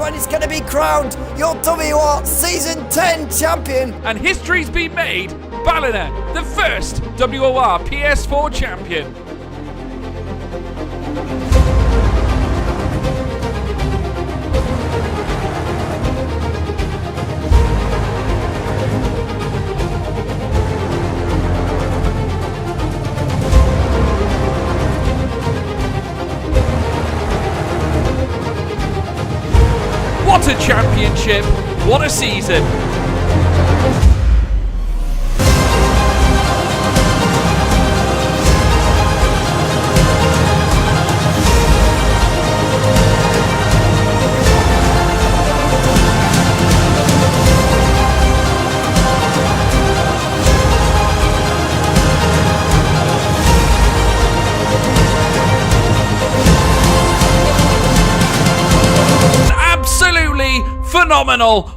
everyone is going to be crowned your WOR Season 10 champion. And history's been made. Ballina, the first WOR PS4 champion. What a championship, what a season. Absolutely phenomenal.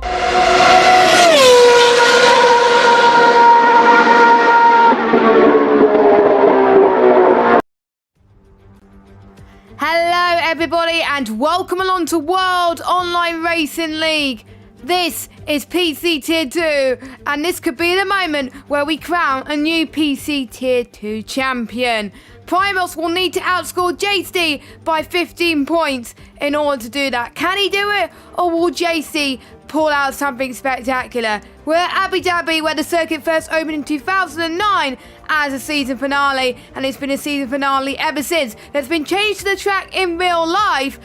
Hello everybody and welcome along to World Online Racing League. This is PC Tier 2 and this could be the moment where we crown a new PC Tier 2 champion. Primos will need to outscore JC by 15 points in order to do that. Can he do it, or will JC pull out something spectacular? We're at Abu Dhabi, where the circuit first opened in 2009 as a season finale, and it's been a season finale ever since. There's been change to the track in real life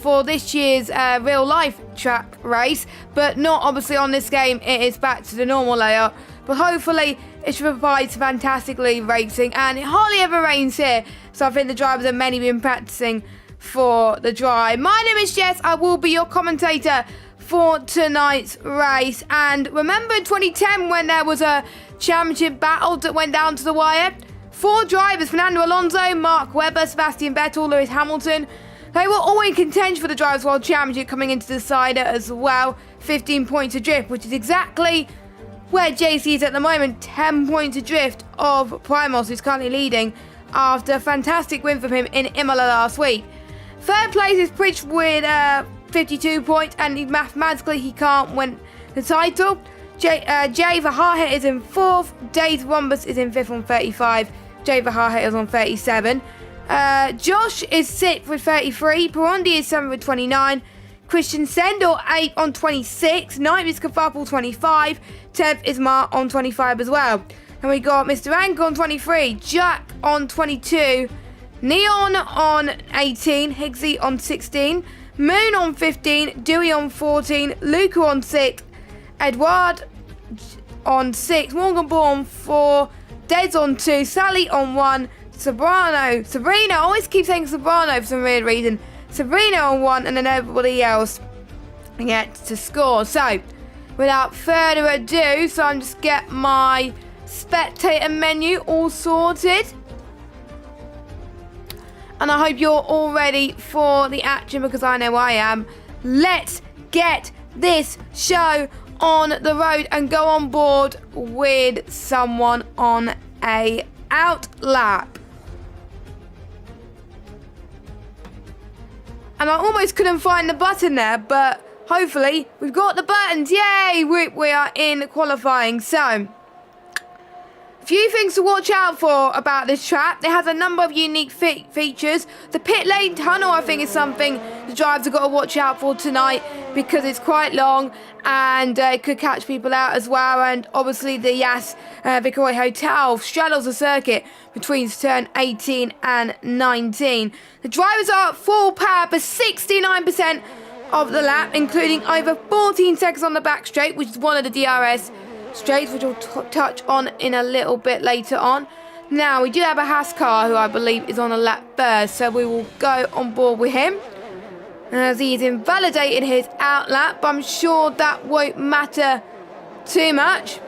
for this year's real life track race, but not obviously on this game. It is back to the normal layout, but hopefully it provides fantastically racing, and it hardly ever rains here, so I think the drivers have mainly been practicing for the drive. My name is Jess, I will be your commentator for tonight's race. And remember in 2010 when there was a championship battle that went down to the wire? 4 drivers, Fernando Alonso, Mark Webber, Sebastian Vettel, Lewis Hamilton, they were all in contention for the Drivers' World Championship coming into the decider as well. 15 points adrift, which is exactly where JC is at the moment. 10 points adrift of Primos, who's currently leading after a fantastic win from him in Imola last week. Third place is Pritch with 52 points, and mathematically he can't win the title. Jay Verhaeghe is in 4th, Dave Rombus is in 5th on 35, Jay Verhaeghe is on 37. Josh is 6th with 33, Perondi is 7th with 29, Christian Sendor 8th on 26, 9th is Kafapel 25, 10th is Mark on 25 as well. And we got Mr. Anker on 23, Jack on 22, Neon on 18, Higgsy on 16, Moon on 15, Dewey on 14, Luca on 6, Edward on 6, Morgan Ball on 4, Des on 2, Sally on 1, Sabrina, I always keep saying Sabrina for some weird reason, Sabrina on 1, and then everybody else gets to score. So, without further ado, so I'm just get my spectator menu all sorted. And I hope you're all ready for the action, because I know I am. Let's get this show on the road and go on board with someone on a out lap. And I almost couldn't find the button there, but hopefully we've got the buttons. Yay! We are in qualifying. So, few things to watch out for about this track. It has a number of unique features. The pit lane tunnel, I think, is something the drivers have got to watch out for tonight, because it's quite long and it could catch people out as well. And obviously the Yas Viceroy Hotel straddles the circuit between turn 18 and 19. The drivers are at full power for 69% of the lap, including over 14 seconds on the back straight, which is one of the DRS straights, which we'll touch on in a little bit later on. Now, we do have a Haas car who I believe is on a lap first, so we will go on board with him, as he's invalidated his out lap, but I'm sure that won't matter too much.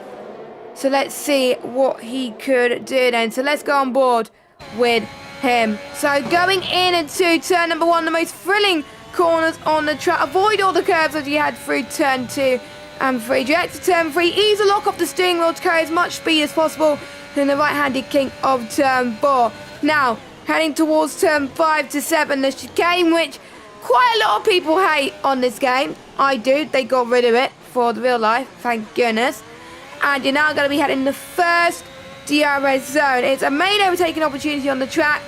So let's see what he could do then. So let's go on board with him. So going in into turn number 1, the most thrilling corners on the track. Avoid all the curves as you had through turn 2 and 3. Direct to turn 3. Ease the lock off the steering wheel to carry as much speed as possible in the right-handed kink of turn 4. Now, heading towards turn 5 to 7, the chicane, which quite a lot of people hate on this game. I do. They got rid of it for the real life, thank goodness. And you're now going to be heading the first DRS zone. It's a main overtaking opportunity on the track,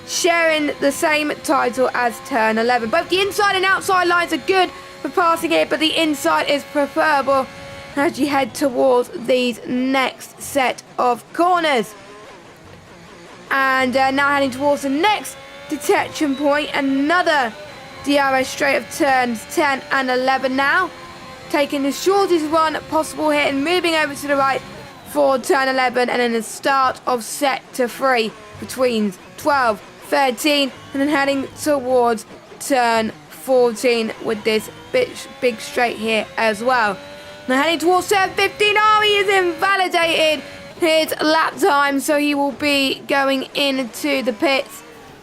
sharing the same title as turn 11. Both the inside and outside lines are good for passing it, but the inside is preferable as you head towards these next set of corners. And now heading towards the next detection point, another DRS straight of turns 10 and 11 now. Taking the shortest run possible here and moving over to the right for turn 11, and then the start of set to 3 between 12, 13, and then heading towards turn 14 with this big straight here as well. Now heading towards turn 15, he is invalidated his lap time, so he will be going into the pits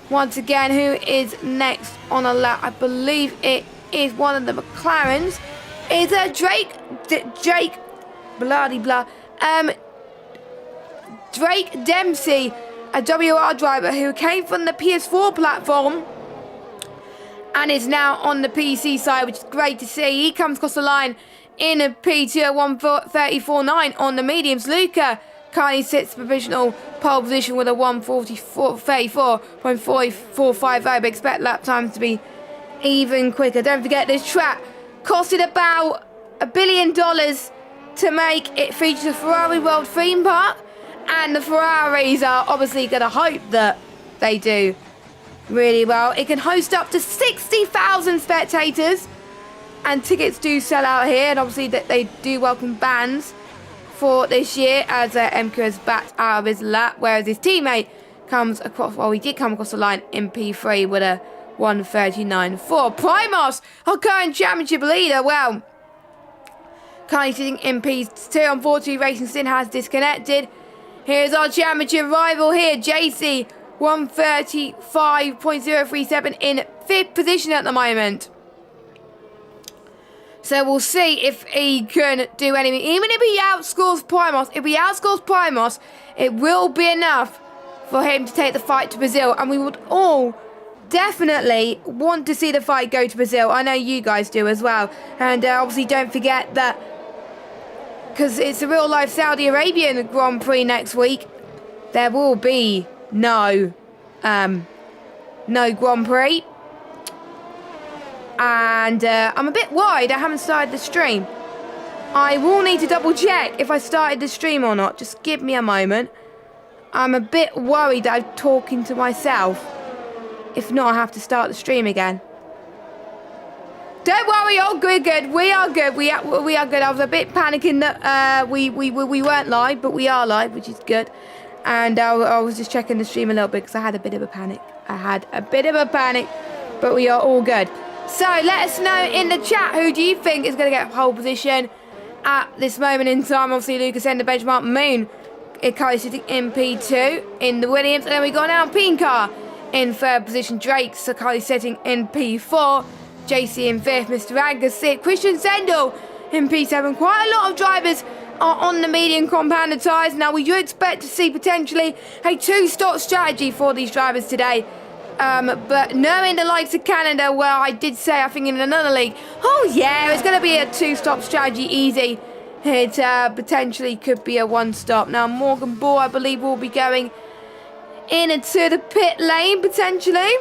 once again. Who is next on a lap? I believe it is one of the McLarens. Is Drake Dempsey, a WOR driver who came from the PS4 platform and is now on the PC side, which is great to see. He comes across the line in a P2 at 1:34.9 on the mediums. Luca currently sits provisional pole position with a 1:34.450, but expect lap times to be even quicker. Don't forget, this track costed about $1 billion to make. It features a Ferrari World theme park, and the Ferraris are obviously going to hope that they do really well. It can host up to 60,000 spectators, and tickets do sell out here, and obviously that they do welcome bans for this year as MQ has backed out of his lap, whereas his teammate comes across, well, he did come across the line in P3 with a 1:39.4. Primos, our current championship leader, well, currently sitting in P2. Unfortunately, Racing Sin has disconnected. Here's our championship rival here, JC, 1:35.037 in 5th position at the moment. So we'll see if he can do anything. Even if he outscores Primos, it will be enough for him to take the fight to Brazil. And we would all definitely want to see the fight go to Brazil. I know you guys do as well. And obviously don't forget that, because it's a real life Saudi Arabian Grand Prix next week, there will be no Grand Prix. And I'm a bit worried I haven't started the stream. I will need to double check if I started the stream or not. Just give me a moment. I'm a bit worried that I'm talking to myself. If not, I have to start the stream again. Don't worry, all good. We are good. We are good. I was a bit panicking that we weren't live, but we are live, which is good. And I was just checking the stream a little bit because I had a bit of a panic. But we are all good. So let us know in the chat, who do you think is going to get pole position at this moment in time? Obviously, Lucas Ender, Benchmark Moon, currently sitting in P2 in the Williams. And then we got now Pincar in 3rd position. Drake currently sitting in P4. JC in 5th. Mr. Angus 6th. Christian Zendel in P7. Quite a lot of drivers are on the medium compounded tyres. Now, we do expect to see potentially a 2-stop strategy for these drivers today. But knowing the likes of Canada, well, I did say, I think in another league, oh yeah, it's going to be a 2-stop strategy easy. It potentially could be a 1-stop. Now, Morgan Ball, I believe, will be going into the pit lane, potentially.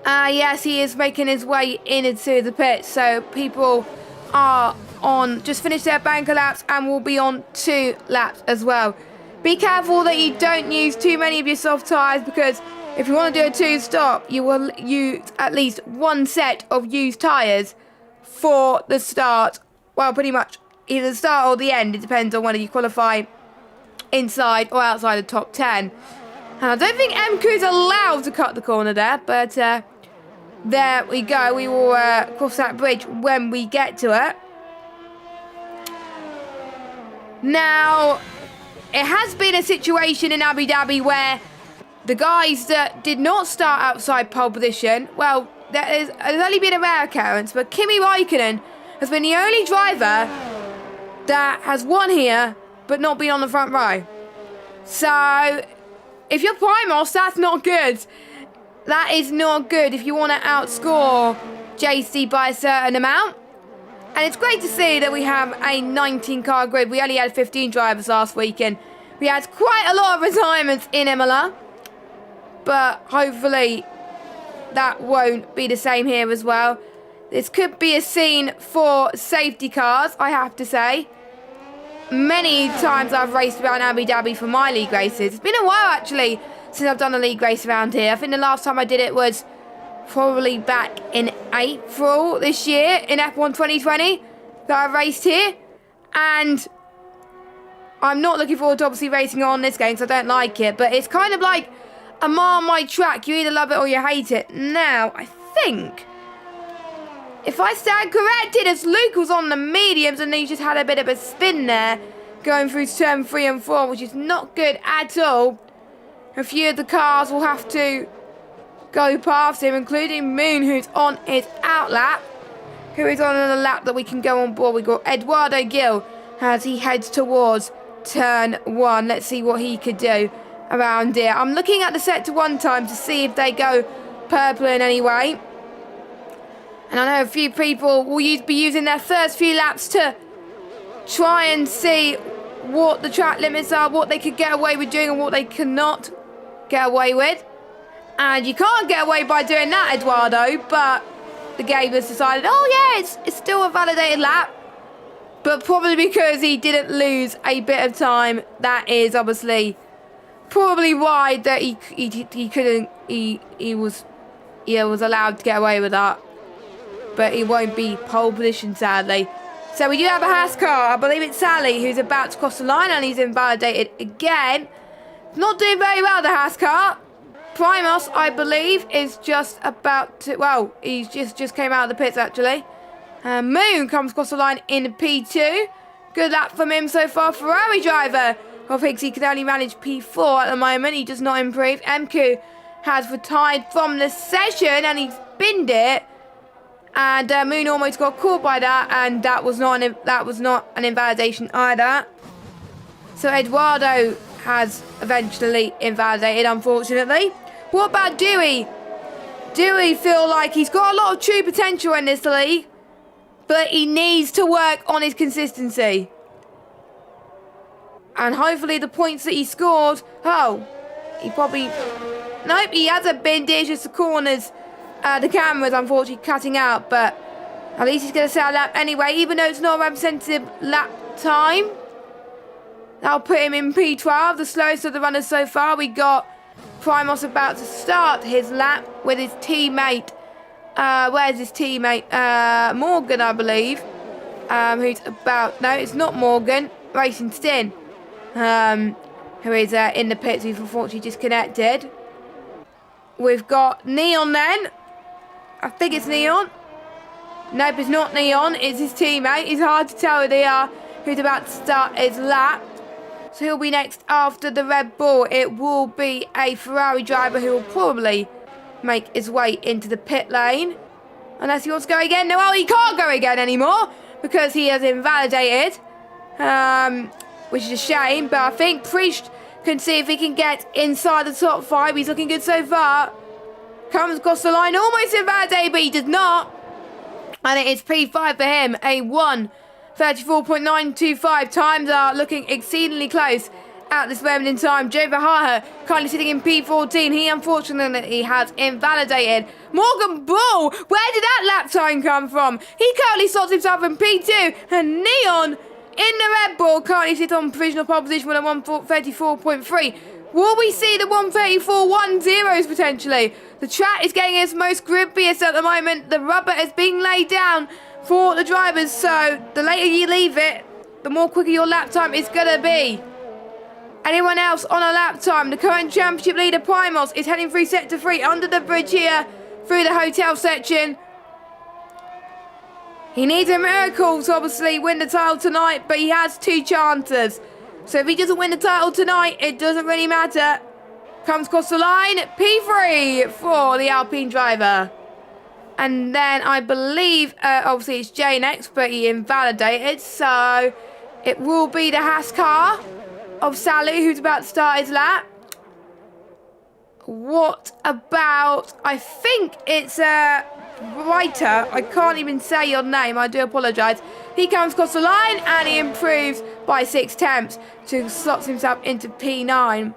Yes, he is making his way into the pit. So people are on, just finished their banker laps and will be on 2 laps as well. Be careful that you don't use too many of your soft tyres, because if you want to do a 2-stop, you will use at least 1 set of used tyres for the start. Well, pretty much either the start or the end. It depends on whether you qualify inside or outside the top 10. And I don't think MQ is allowed to cut the corner there, but there we go. We will cross that bridge when we get to it. Now, it has been a situation in Abu Dhabi where the guys that did not start outside pole position, well, there's only been a rare occurrence, but Kimi Raikkonen has been the only driver that has won here but not been on the front row. So, if you're Primos, that's not good. That is not good if you want to outscore JC by a certain amount. And it's great to see that we have a 19-car grid. We only had 15 drivers last weekend. We had quite a lot of retirements in Imola. But hopefully that won't be the same here as well. This could be a scene for safety cars, I have to say. Many times I've raced around Abu Dhabi for my league races. It's been a while, actually, since I've done a league race around here. I think the last time I did it was probably back in April this year in F1 2020 that I raced here. And I'm not looking forward to obviously racing on this game because I don't like it. But it's kind of like a Marmite track. You either love it or you hate it. Now, I think, if I stand corrected, as Luke was on the mediums and he just had a bit of a spin there, going through turn 3 and 4, which is not good at all. A few of the cars will have to go past him, including Moon, who's on his outlap, who is on a lap that we can go on board. We've got Eduardo Gil as he heads towards turn 1. Let's see what he could do around here. I'm looking at the sector 1 time to see if they go purple in any way. And I know a few people will be using their first few laps to try and see what the track limits are, what they could get away with doing and what they cannot get away with. And you can't get away by doing that, Eduardo, but the game has decided, oh yeah, it's still a validated lap. But probably because he didn't lose a bit of time, that is obviously probably why that he was allowed to get away with that. But he won't be pole position, sadly. So we do have a Haas car. I believe it's Sally who's about to cross the line, and he's invalidated again. Not doing very well, the Haas car. Primos, I believe, is just about to... Well, he's just came out of the pits, actually. Moon comes across the line in P2. Good lap from him so far. Ferrari driver of Higgs, he can only manage P4 at the moment. He does not improve. MQ has retired from the session, and he's binned it. And Moon almost got caught by that, and that was not an invalidation either. So Eduardo has eventually invalidated, unfortunately. What about Dewey? Dewey feel like he's got a lot of true potential in this league, but he needs to work on his consistency. And hopefully the points that he scored, he probably... Nope, he hasn't binned it, it's just the corners. The camera's unfortunately cutting out, but at least he's going to set a lap anyway, even though it's not a representative lap time. That'll put him in P12, the slowest of the runners so far. We got Primos about to start his lap with his teammate. Where's his teammate? Morgan, I believe. Who's about... No, it's not Morgan. Racing Stin. Who is in the pits, who's unfortunately disconnected. We've got Neon then. I think it's Neon. Nope, it's not Neon. It's his teammate. It's hard to tell who they are, who's about to start his lap. So he'll be next after the Red Bull. It will be a Ferrari driver who will probably make his way into the pit lane. Unless he wants to go again. No, well, he can't go again anymore because he has invalidated. Which is a shame. But I think Priest can see if he can get inside the top 5. He's looking good so far. Comes across the line, almost invalidated, but he does not. And it is P5 for him. A 1:34.925. Times are looking exceedingly close at this moment in time. Joe Verhaar currently sitting in P14. He unfortunately has invalidated. Morgan Bull, where did that lap time come from? He currently slots himself in P2. And Neon in the Red Bull currently sits on provisional pole position with a 1:34.3. Will we see the 1:34.10s potentially? The track is getting its most grippiest at the moment. The rubber is being laid down for the drivers, so the later you leave it, the more quicker your lap time is going to be. Anyone else on a lap time? The current championship leader, Primos, is heading through Sector 3 under the bridge here through the hotel section. He needs a miracle to obviously win the title tonight, but he has 2 chances. So if he doesn't win the title tonight, it doesn't really matter. Comes across the line, P3 for the Alpine driver. And then I believe, obviously it's J next, but he invalidated. So it will be the Haas car of Sally, who's about to start his lap. what about, I think it's Reiter. I can't even say your name, I do apologise. He comes across the line and he improves by 6 tenths to slots himself into P9.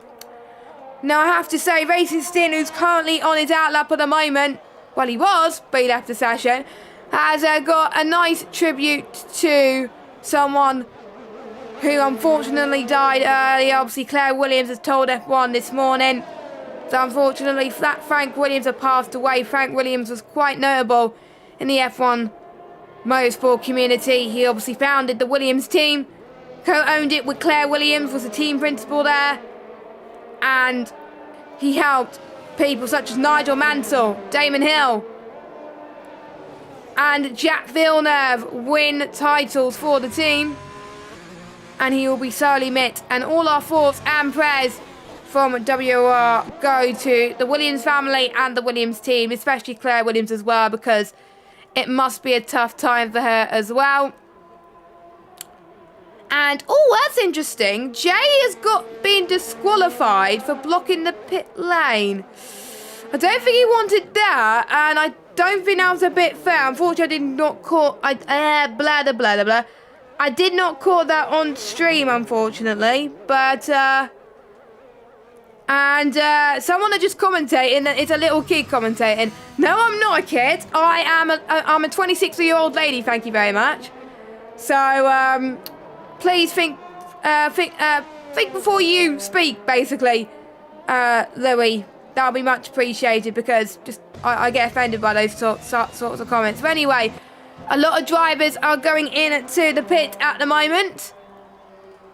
Now I have to say, Racing Stin, who's currently on his outlap at the moment, well he was, but he left the session, has got a nice tribute to someone who unfortunately died early. Obviously Claire Williams has told F1 this morning. So unfortunately Frank Williams has passed away. Frank Williams was quite notable in the F1 motorsport community. He obviously founded the Williams team, co-owned it with Claire Williams, was the team principal there, and he helped people such as Nigel Mansell, Damon Hill and Jack Villeneuve win titles for the team, and he will be sorely missed. And all our thoughts and prayers from WOR go to the Williams family and the Williams team, especially Claire Williams as well, because it must be a tough time for her as well. And, oh, that's interesting. Jay has been disqualified for blocking the pit lane. I don't think he wanted that, and I don't think that was a bit fair. Unfortunately, I did not caught... I did not caught that on stream, unfortunately. But, someone that just commentating, it's a little kid commentating. No, I'm not a kid. I'm a 26-year-old lady, thank you very much. So, please think before you speak, basically, Louis. That'll be much appreciated, because I get offended by those sorts of comments. But anyway, a lot of drivers are going in to the pit at the moment,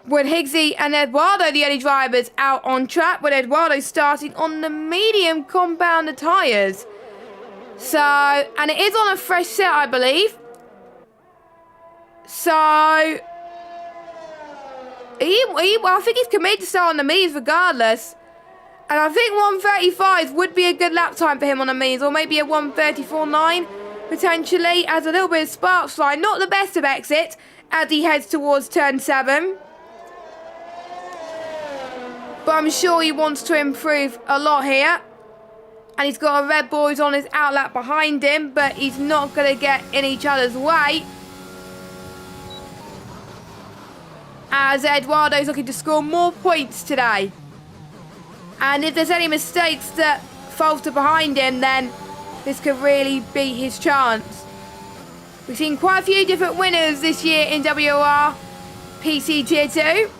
with Higgsy and Eduardo the only drivers out on track, with Eduardo starting on the medium compounder tyres. So, and it is on a fresh set, I believe. So, I think he's committed to start on the mediums regardless. And I think 1:35 would be a good lap time for him on the mediums, or maybe a 1:34.9 potentially, as a little bit of spark flying. Not the best of exits as he heads towards turn 7. But I'm sure he wants to improve a lot here. And he's got a Red Bull who's on his outlap behind him, but he's not going to get in each other's way, as Eduardo's looking to score more points today. And if there's any mistakes that falter behind him, then this could really be his chance. We've seen quite a few different winners this year in WOR PC Tier 2.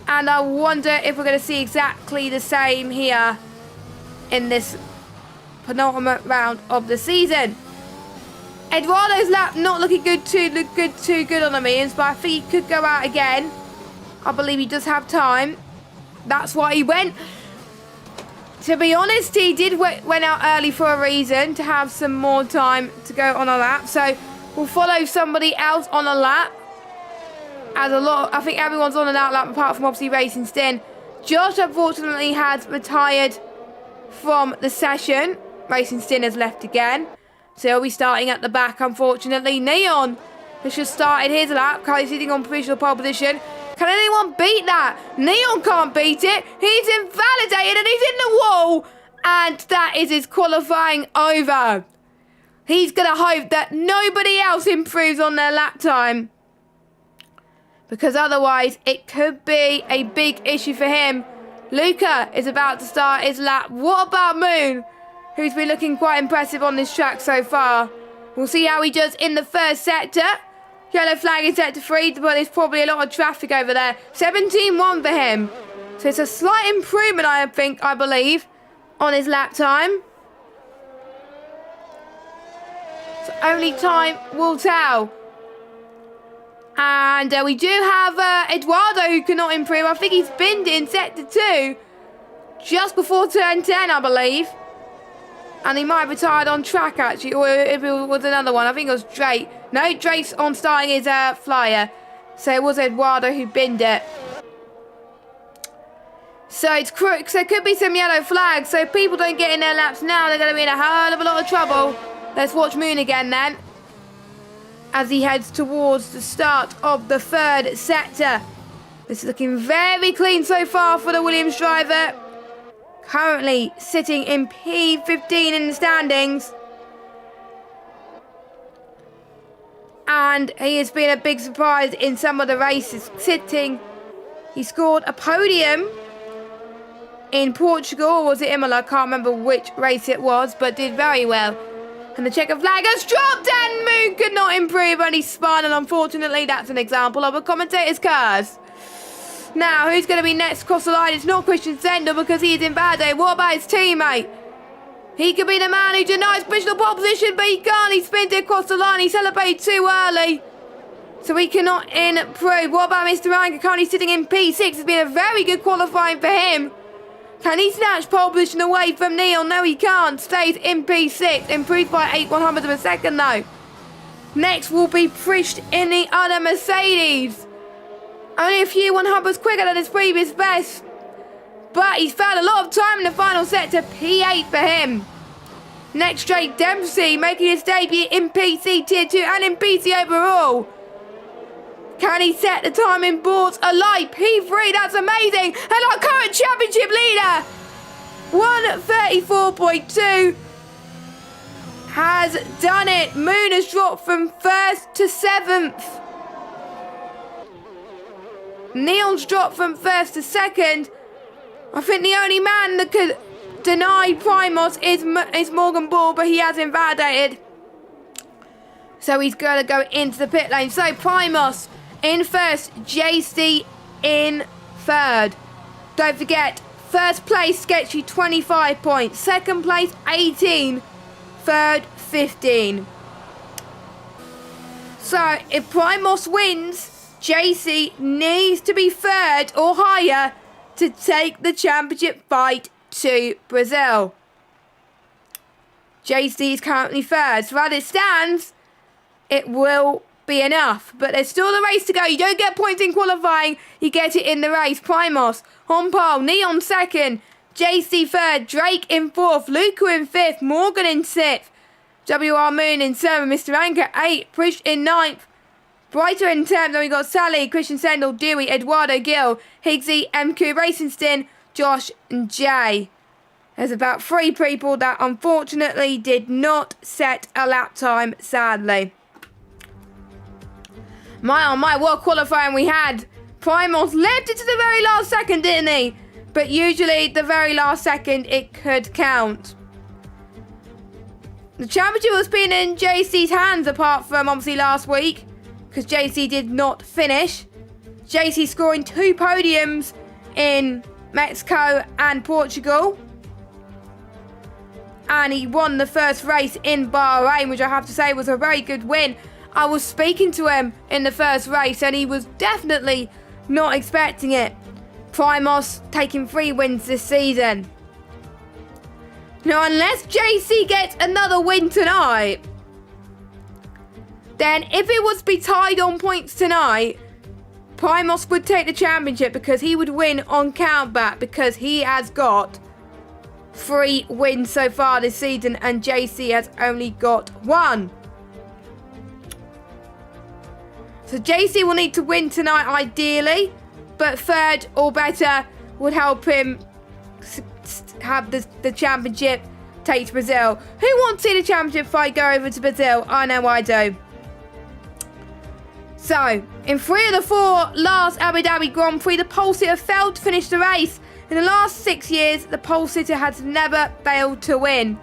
And I wonder if we're going to see exactly the same here in this penultimate round of the season. Eduardo's lap not looking too good on the mediums, but I think he could go out again. I believe he does have time. That's why he went. To be honest, he did went out early for a reason, to have some more time to go on a lap. So we'll follow somebody else on a lap. As I think everyone's on an outlap apart from obviously Racing Stin. Josh unfortunately has retired from the session. Racing Stin has left again, so he'll be starting at the back, unfortunately. Neon has just started his lap, currently sitting on provisional pole position. Can anyone beat that? Neon can't beat it. He's invalidated and he's in the wall. And that is his qualifying over. He's going to hope that nobody else improves on their lap time, because otherwise it could be a big issue for him. Luca is about to start his lap. What about Moon, who's been looking quite impressive on this track so far? We'll see how he does in the first sector. Yellow flag in sector 3, but there's probably a lot of traffic over there. 17.1 for him. So it's a slight improvement, I believe, on his lap time. So only time will tell. And we do have Eduardo, who cannot improve. I think he's binned in sector 2 just before turn 10, I believe. And he might have retired on track, actually, or if it was another one. I think it was Drake. No, Drake's on starting his flyer. So it was Eduardo who binned it. So it's crook. So it could be some yellow flags. So if people don't get in their laps now, they're going to be in a hell of a lot of trouble. Let's watch Moon again then, as he heads towards the start of the third sector. This is looking very clean so far for the Williams driver. currently sitting in P15 in the standings. And he has been a big surprise in some of the races he scored a podium in Portugal, or was it Imola? I can't remember which race it was, but did very well. And the checker flag has dropped and Moon could not improve, only spun, and unfortunately that's an example of a commentator's curse. Now, who's going to be next across the line? It's not Christian Sendel because he is in bad day. What about his teammate? He could be the man who denies provisional pole position, but he can't. He spins it across the line. He celebrated too early, so he cannot improve. What about Mr. Anker? Currently sitting in P6. It's been a very good qualifying for him. Can he snatch pole position away from Neil? No, he can't. Stays in P6. Improved by 8/100 of a second, though. Next will be Priest in the other Mercedes. Only a few 100s quicker than his previous best. But he's found a lot of time in the final set to P8 for him. Next, Jake Dempsey making his debut in PC Tier 2 and in PC overall. Can he set the time in boards alight? P3, that's amazing. And our current championship leader, 134.2, has done it. Moon has dropped from 1st to 7th. Neil's dropped from 1st to 2nd. I think the only man that could deny Primos is Morgan Ball, but he has invalidated. So he's going to go into the pit lane. So Primos in 1st, JC in 3rd. Don't forget, 1st place gets you 25 points. 2nd place, 18. 3rd, 15. So if Primos wins, JC needs to be 3rd or higher to take the championship fight to Brazil. JC is currently 3rd. So as it stands, it will be enough. But there's still the race to go. You don't get points in qualifying. You get it in the race. Primos on pole. Neon 2nd. JC 3rd. Drake in 4th. Luca in 5th. Morgan in 6th. WR Moon in 7th. Mr. Anker 8th. Prish in 9th. Brighter in 10th, then we got Sally, Christian Sendel, Dewey, Eduardo Gill, Higgsy, MQ, Racingston, Josh and Jay. There's about 3 people that unfortunately did not set a lap time, sadly. My world qualifying we had, Primos left it to the very last second, didn't he? But usually the very last second it could count. The championship was being in JC's hands apart from obviously last week, because JC did not finish. JC scoring 2 podiums in Mexico and Portugal. And he won the first race in Bahrain, which I have to say was a very good win. I was speaking to him in the first race and he was definitely not expecting it. Primos taking 3 wins this season. Now, unless JC gets another win tonight, then if it was to be tied on points tonight, Primos would take the championship because he would win on countback because he has got 3 wins so far this season and JC has only got 1. So JC will need to win tonight ideally, but 3rd or better would help him have the championship take to Brazil. Who wants to see the championship fight go over to Brazil? I know I do. So, in 3 of the 4 last Abu Dhabi Grand Prix, the pole sitter failed to finish the race. In the last 6 years, the pole sitter has never failed to win.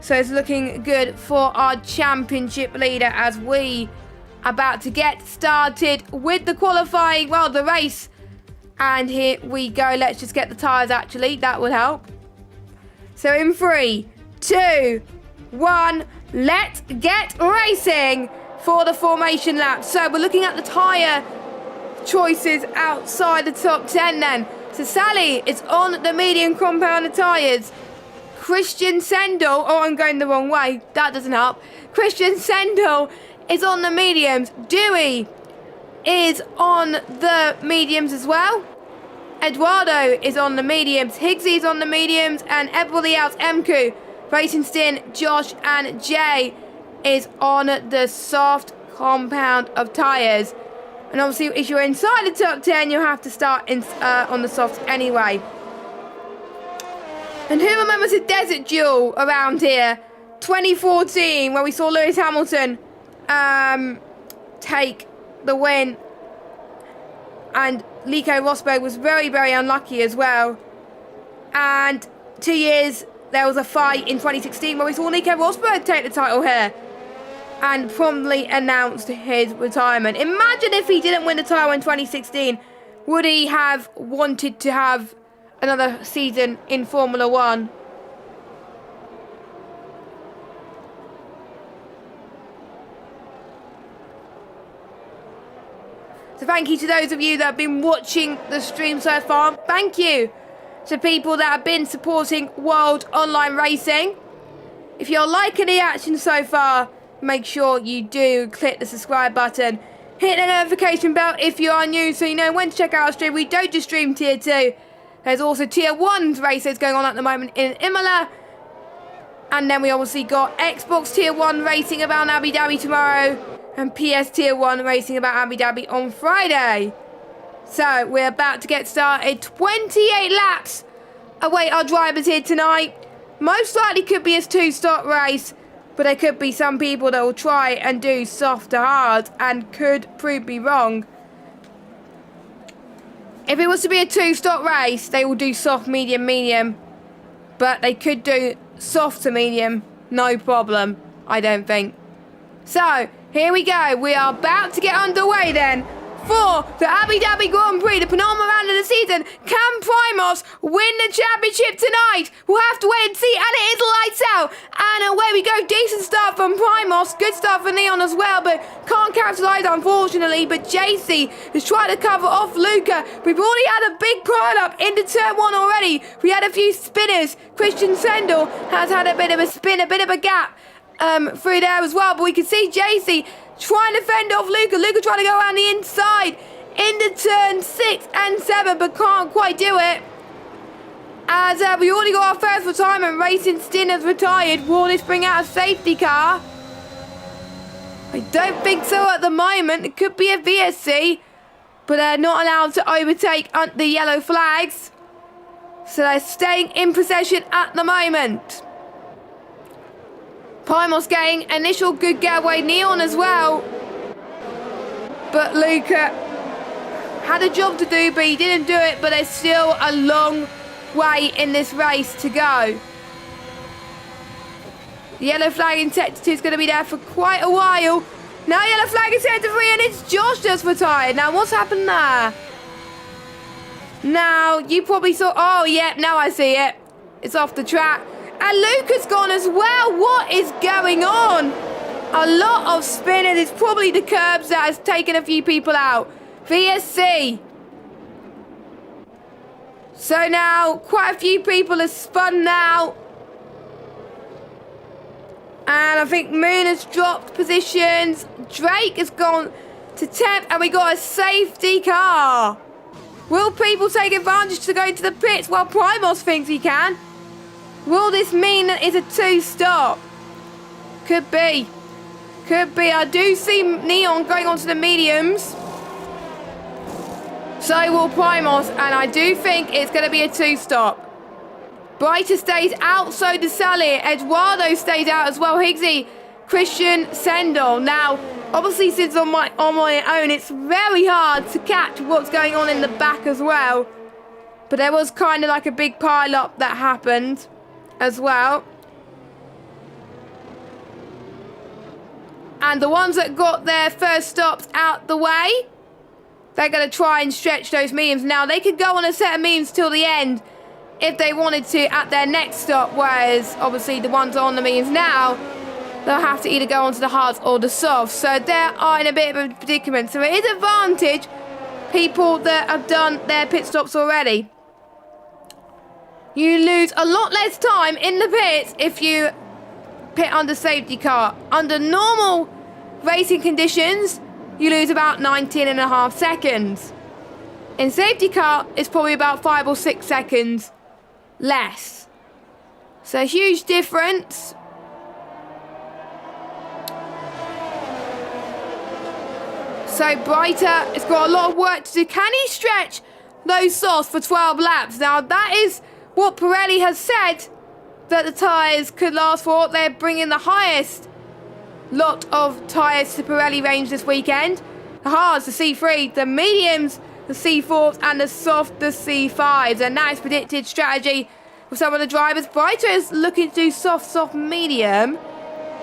So it's looking good for our championship leader as we are about to get started with the qualifying, well, the race. And here we go. Let's just get the tyres actually. That would help. So in 3, 2, 1, let's get racing for the formation lap. So we're looking at the tyre choices outside the top 10 then. So Sally is on the medium compound tyres. Christian Sendel, oh, I'm going the wrong way. That doesn't help. Christian Sendel is on the mediums. Dewey is on the mediums as well. Eduardo is on the mediums. Higgsy is on the mediums. And everybody else, Mku, Racingston, Josh and Jay, is on the soft compound of tyres. And obviously, if you're inside the top 10, you'll have to start on the softs anyway. And who remembers the desert duel around here? 2014, where we saw Lewis Hamilton take the win. And Nico Rosberg was very, very unlucky as well. And 2 years, there was a fight in 2016 where we saw Nico Rosberg take the title here. And promptly announced his retirement. Imagine if he didn't win the title in 2016. Would he have wanted to have another season in Formula One? So thank you to those of you that have been watching the stream so far. Thank you to people that have been supporting World Online Racing. If you're liking the action so far, make sure you do click the subscribe button. Hit the notification bell if you are new so you know when to check out our stream. We don't just stream Tier 2. There's also Tier 1 races going on at the moment in Imola. And then we obviously got Xbox Tier 1 racing about Abu Dhabi tomorrow. And PS Tier 1 racing about Abu Dhabi on Friday. So we're about to get started. 28 laps await our drivers here tonight. Most likely could be a 2-stop race. But there could be some people that will try and do soft to hard and could prove me wrong. If it was to be a 2-stop race, they will do soft, medium, medium. But they could do soft to medium, no problem, I don't think. So, here we go. We are about to get underway then for the Abu Dhabi Grand Prix, the penultimate round of the season. Can Primos win the championship tonight? We'll have to wait and see. And it is lights out. And away we go. Decent start from Primos. Good start for Neon as well, but can't capitalise unfortunately. But JC is trying to cover off Luca. We've already had a big pile up into turn 1 already. We had a few spinners. Christian Sendel has had a bit of a spin, a bit of a gap through there as well. But we can see JC trying to fend off Luca. Luca trying to go around the inside into turn 6 and 7, but can't quite do it. As we already got our first retirement. Racing Stin has retired. Will this bring out a safety car? I don't think so at the moment. It could be a VSC, but they're not allowed to overtake the yellow flags. So they're staying in possession at the moment. Primos getting initial good getaway. Neon as well. But Luca had a job to do, but he didn't do it. But there's still a long way in this race to go. The yellow flag in Sector 2 is going to be there for quite a while. Now yellow flag in Sector 3 and it's Josh just retired. Now what's happened there? Now you probably saw, oh yeah, now I see it. It's off the track. And Luca's gone as well. What is going on? A lot of spinners. It's probably the curbs that has taken a few people out. VSC. So now quite a few people have spun now. And I think Moon has dropped positions. Drake has gone to 10th. And we got a safety car. Will people take advantage to go into the pits while Primos thinks he can? Will this mean that it's a 2-stop? Could be. Could be. I do see Neon going on to the mediums. So will Primos. And I do think it's going to be a 2-stop. Brighter stays out, so does Sally. Eduardo stays out as well. Higgsy, Christian, Sendel. Now, obviously, since on my own, it's very hard to catch what's going on in the back as well. But there was kind of like a big pile-up that happened as well. And the ones that got their first stops out the way, they're going to try and stretch those mediums. Now, they could go on a set of mediums till the end if they wanted to at their next stop, whereas obviously the ones on the mediums now, they'll have to either go onto the hards or the softs. So they are in a bit of a predicament. So it is advantage people that have done their pit stops already. You lose a lot less time in the pits if you pit under safety car. Under normal racing conditions, you lose about 19.5 seconds. In safety car, it's probably about 5 or 6 seconds less. So a huge difference. So Brighter has got a lot of work to do. Can he stretch those softs for 12 laps? Now that is what Pirelli has said, that the tyres could last for what they're bringing the highest lot of tyres to Pirelli range this weekend. The hards, the C3, the mediums, the C4s and the soft, the C5s. And that is predicted strategy for some of the drivers. Brighter is looking to do soft, medium.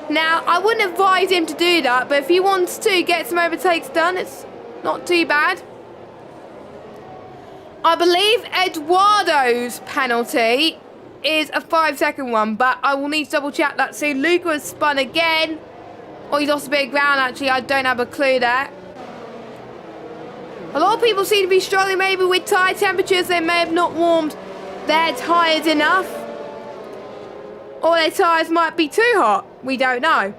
Now, I wouldn't advise him to do that, but if he wants to get some overtakes done, it's not too bad. I believe Eduardo's penalty is a 5-second one, but I will need to double check that soon. Luca has spun again. Or he lost a bit of ground, actually. I don't have a clue there. A lot of people seem to be struggling maybe with tyre temperatures. They may have not warmed their tyres enough. Or their tyres might be too hot. We don't know.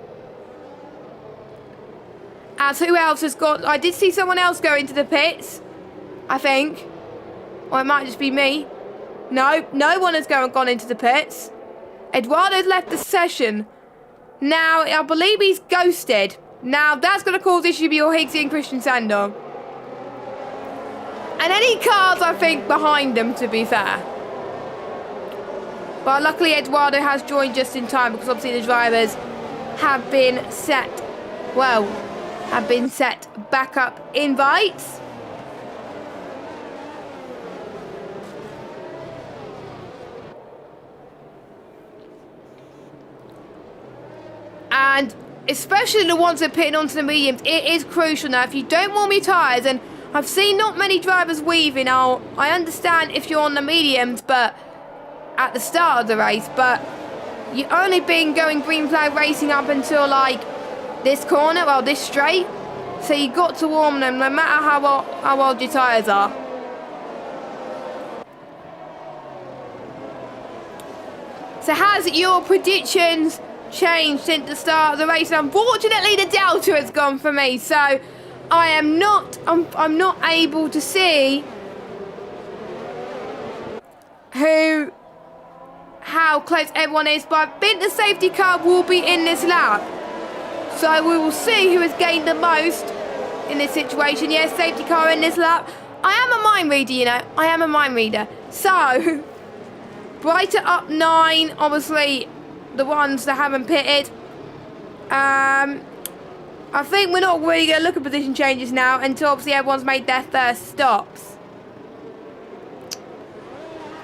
As who else has got... I did see someone else go into the pits, I think. Or it might just be me. No one has gone into the pits. Eduardo's left the session. Now, I believe he's ghosted. Now, that's going to cause issue with your Higgsy and Christian Sandor. And any cars, I think, behind them, to be fair. But luckily, Eduardo has joined just in time because obviously the drivers have been set, backup invites. And especially the ones that are pitting onto the mediums, it is crucial now. If you don't warm your tyres, and I've seen not many drivers weaving. Now, I understand if you're on the mediums, but at the start of the race, but you've only been going green flag racing up until like this corner, well, this straight. So you've got to warm them no matter how old your tyres are. So has your predictions changed since the start of the race? Unfortunately, the Delta has gone for me, so I'm not able to see how close everyone is, but I think the safety car will be in this lap. So we will see who has gained the most in this situation. Yes, safety car in this lap. I am a mind reader, you know. I am a mind reader. So, Brighter up 9, obviously the ones that haven't pitted. I think we're not really going to look at position changes now until obviously everyone's made their first stops.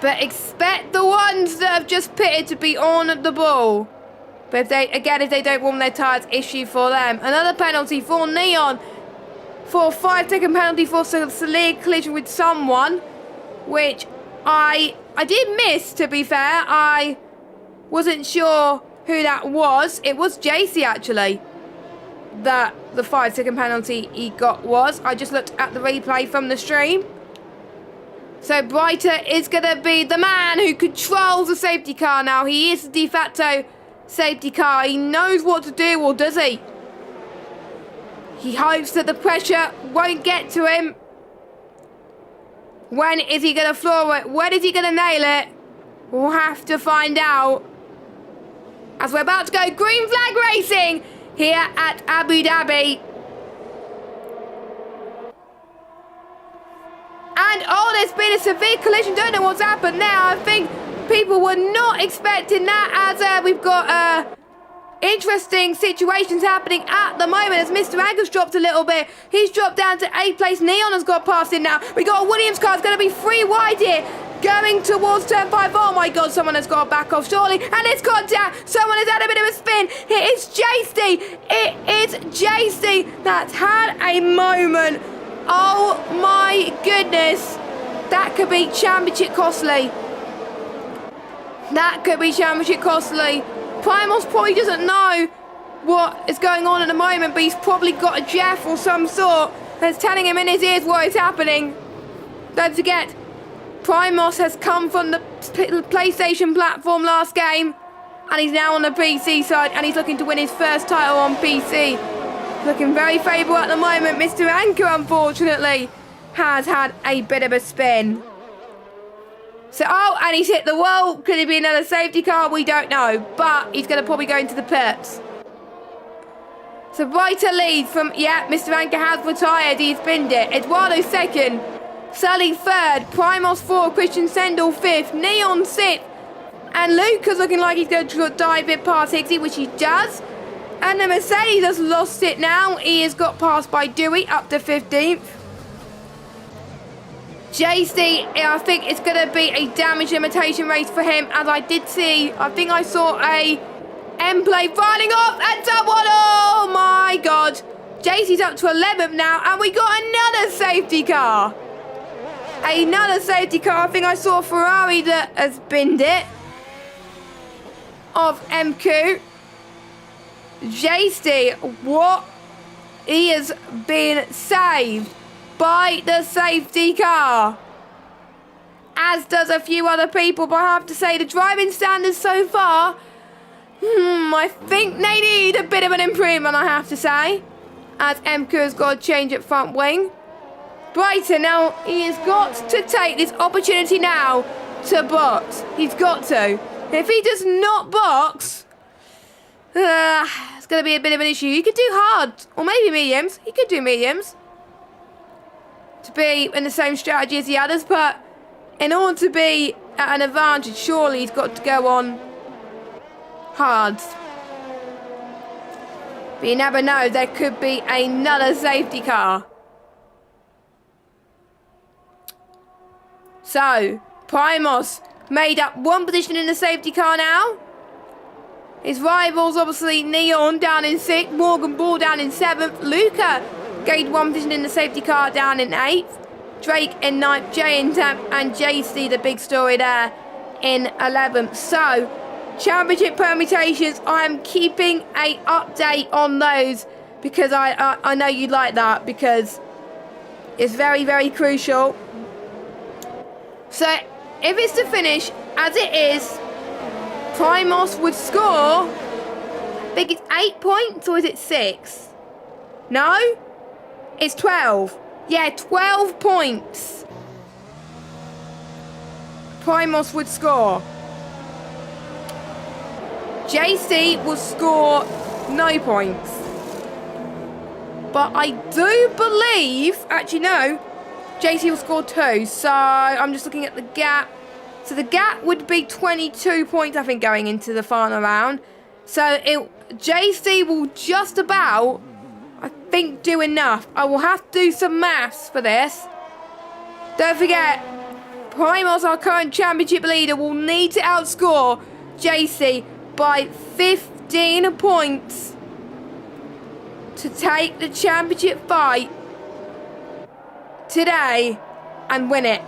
But expect the ones that have just pitted to be on the ball. But if they don't warm their tyres, issue for them. Another penalty for Neon. For a 5-second penalty for a severe collision with someone. Which I did miss, to be fair. I wasn't sure who that was. It was JC, actually, that the 5-second penalty he got was. I just looked at the replay from the stream. So Brighter is going to be the man who controls the safety car now. He is the de facto safety car. He knows what to do, or does he? He hopes that the pressure won't get to him. When is he going to floor it? When is he going to nail it? We'll have to find out. As we're about to go green flag racing here at Abu Dhabi. And, oh, there's been a severe collision. Don't know what's happened there. I think people were not expecting that, as we've got interesting situations happening at the moment as Mr. Anger's dropped a little bit. He's dropped down to 8th place. Neon has got past him now. We got a Williams car. It's going to be 3 wide here. Going towards turn 5. Oh my God, someone has got back off, surely. And it's contact. Someone has had a bit of a spin. It is JC. It is JC that's had a moment. Oh my goodness. That could be championship costly. That could be championship costly. Primos probably doesn't know what is going on at the moment, but he's probably got a Jeff or some sort that's telling him in his ears what is happening. Don't forget, Primos has come from the PlayStation platform last game, and he's now on the PC side, and he's looking to win his first title on PC. Looking very favourable at the moment. Mr. Anker, unfortunately, has had a bit of a spin. So, oh, and he's hit the wall. Could it be another safety car? We don't know, but he's going to probably go into the pits. So, Brighter lead from, yeah, Mr. Anker has retired. He's binned it. Eduardo second. Sully third, Primos fourth, Christian Sendel fifth, Neon sixth, and Luca's looking like he's going to dive it past Higgsy, which he does. And the Mercedes has lost it now. He has got passed by Dewey up to 15th. JC, I think it's going to be a damage limitation race for him, as I did see, I think I saw a M-plate firing off and someone, oh my God. JC's up to 11th now, and we got another safety car. Another safety car. I think I saw a Ferrari that has binned it. Of MQ. JC, what? He has been saved by the safety car. As does a few other people, but I have to say the driving standards so far, I think they need a bit of an improvement, I have to say. As MQ has got to change at front wing. Brighton now, he has got to take this opportunity now to box. He's got to. If he does not box, it's going to be a bit of an issue. He could do hard, or maybe mediums. He could do mediums to be in the same strategy as the others, but in order to be at an advantage, surely he's got to go on hards. But you never know, there could be another safety car. So, Primos made up one position in the safety car now. His rivals, obviously, Neon down in 6th, Morgan Ball down in 7th, Luca gained one position in the safety car down in 8th, Drake in 9th, Jay in 10th, and JC, the big story there, in 11th. So, championship permutations, I am keeping an update on those because I know you'd like that because it's very, very crucial. So, if it's to finish as it is, Primos would score, I think it's 8 points, or is it 6? No? It's 12. Yeah, 12 points. Primos would score. JC will score no points. But I do believe, actually no, JC will score 2. So I'm just looking at the gap. So the gap would be 22 points, I think, going into the final round. So JC will just about, I think, do enough. I will have to do some maths for this. Don't forget, Primos, our current championship leader, will need to outscore JC by 15 points to take the championship fight today and win it.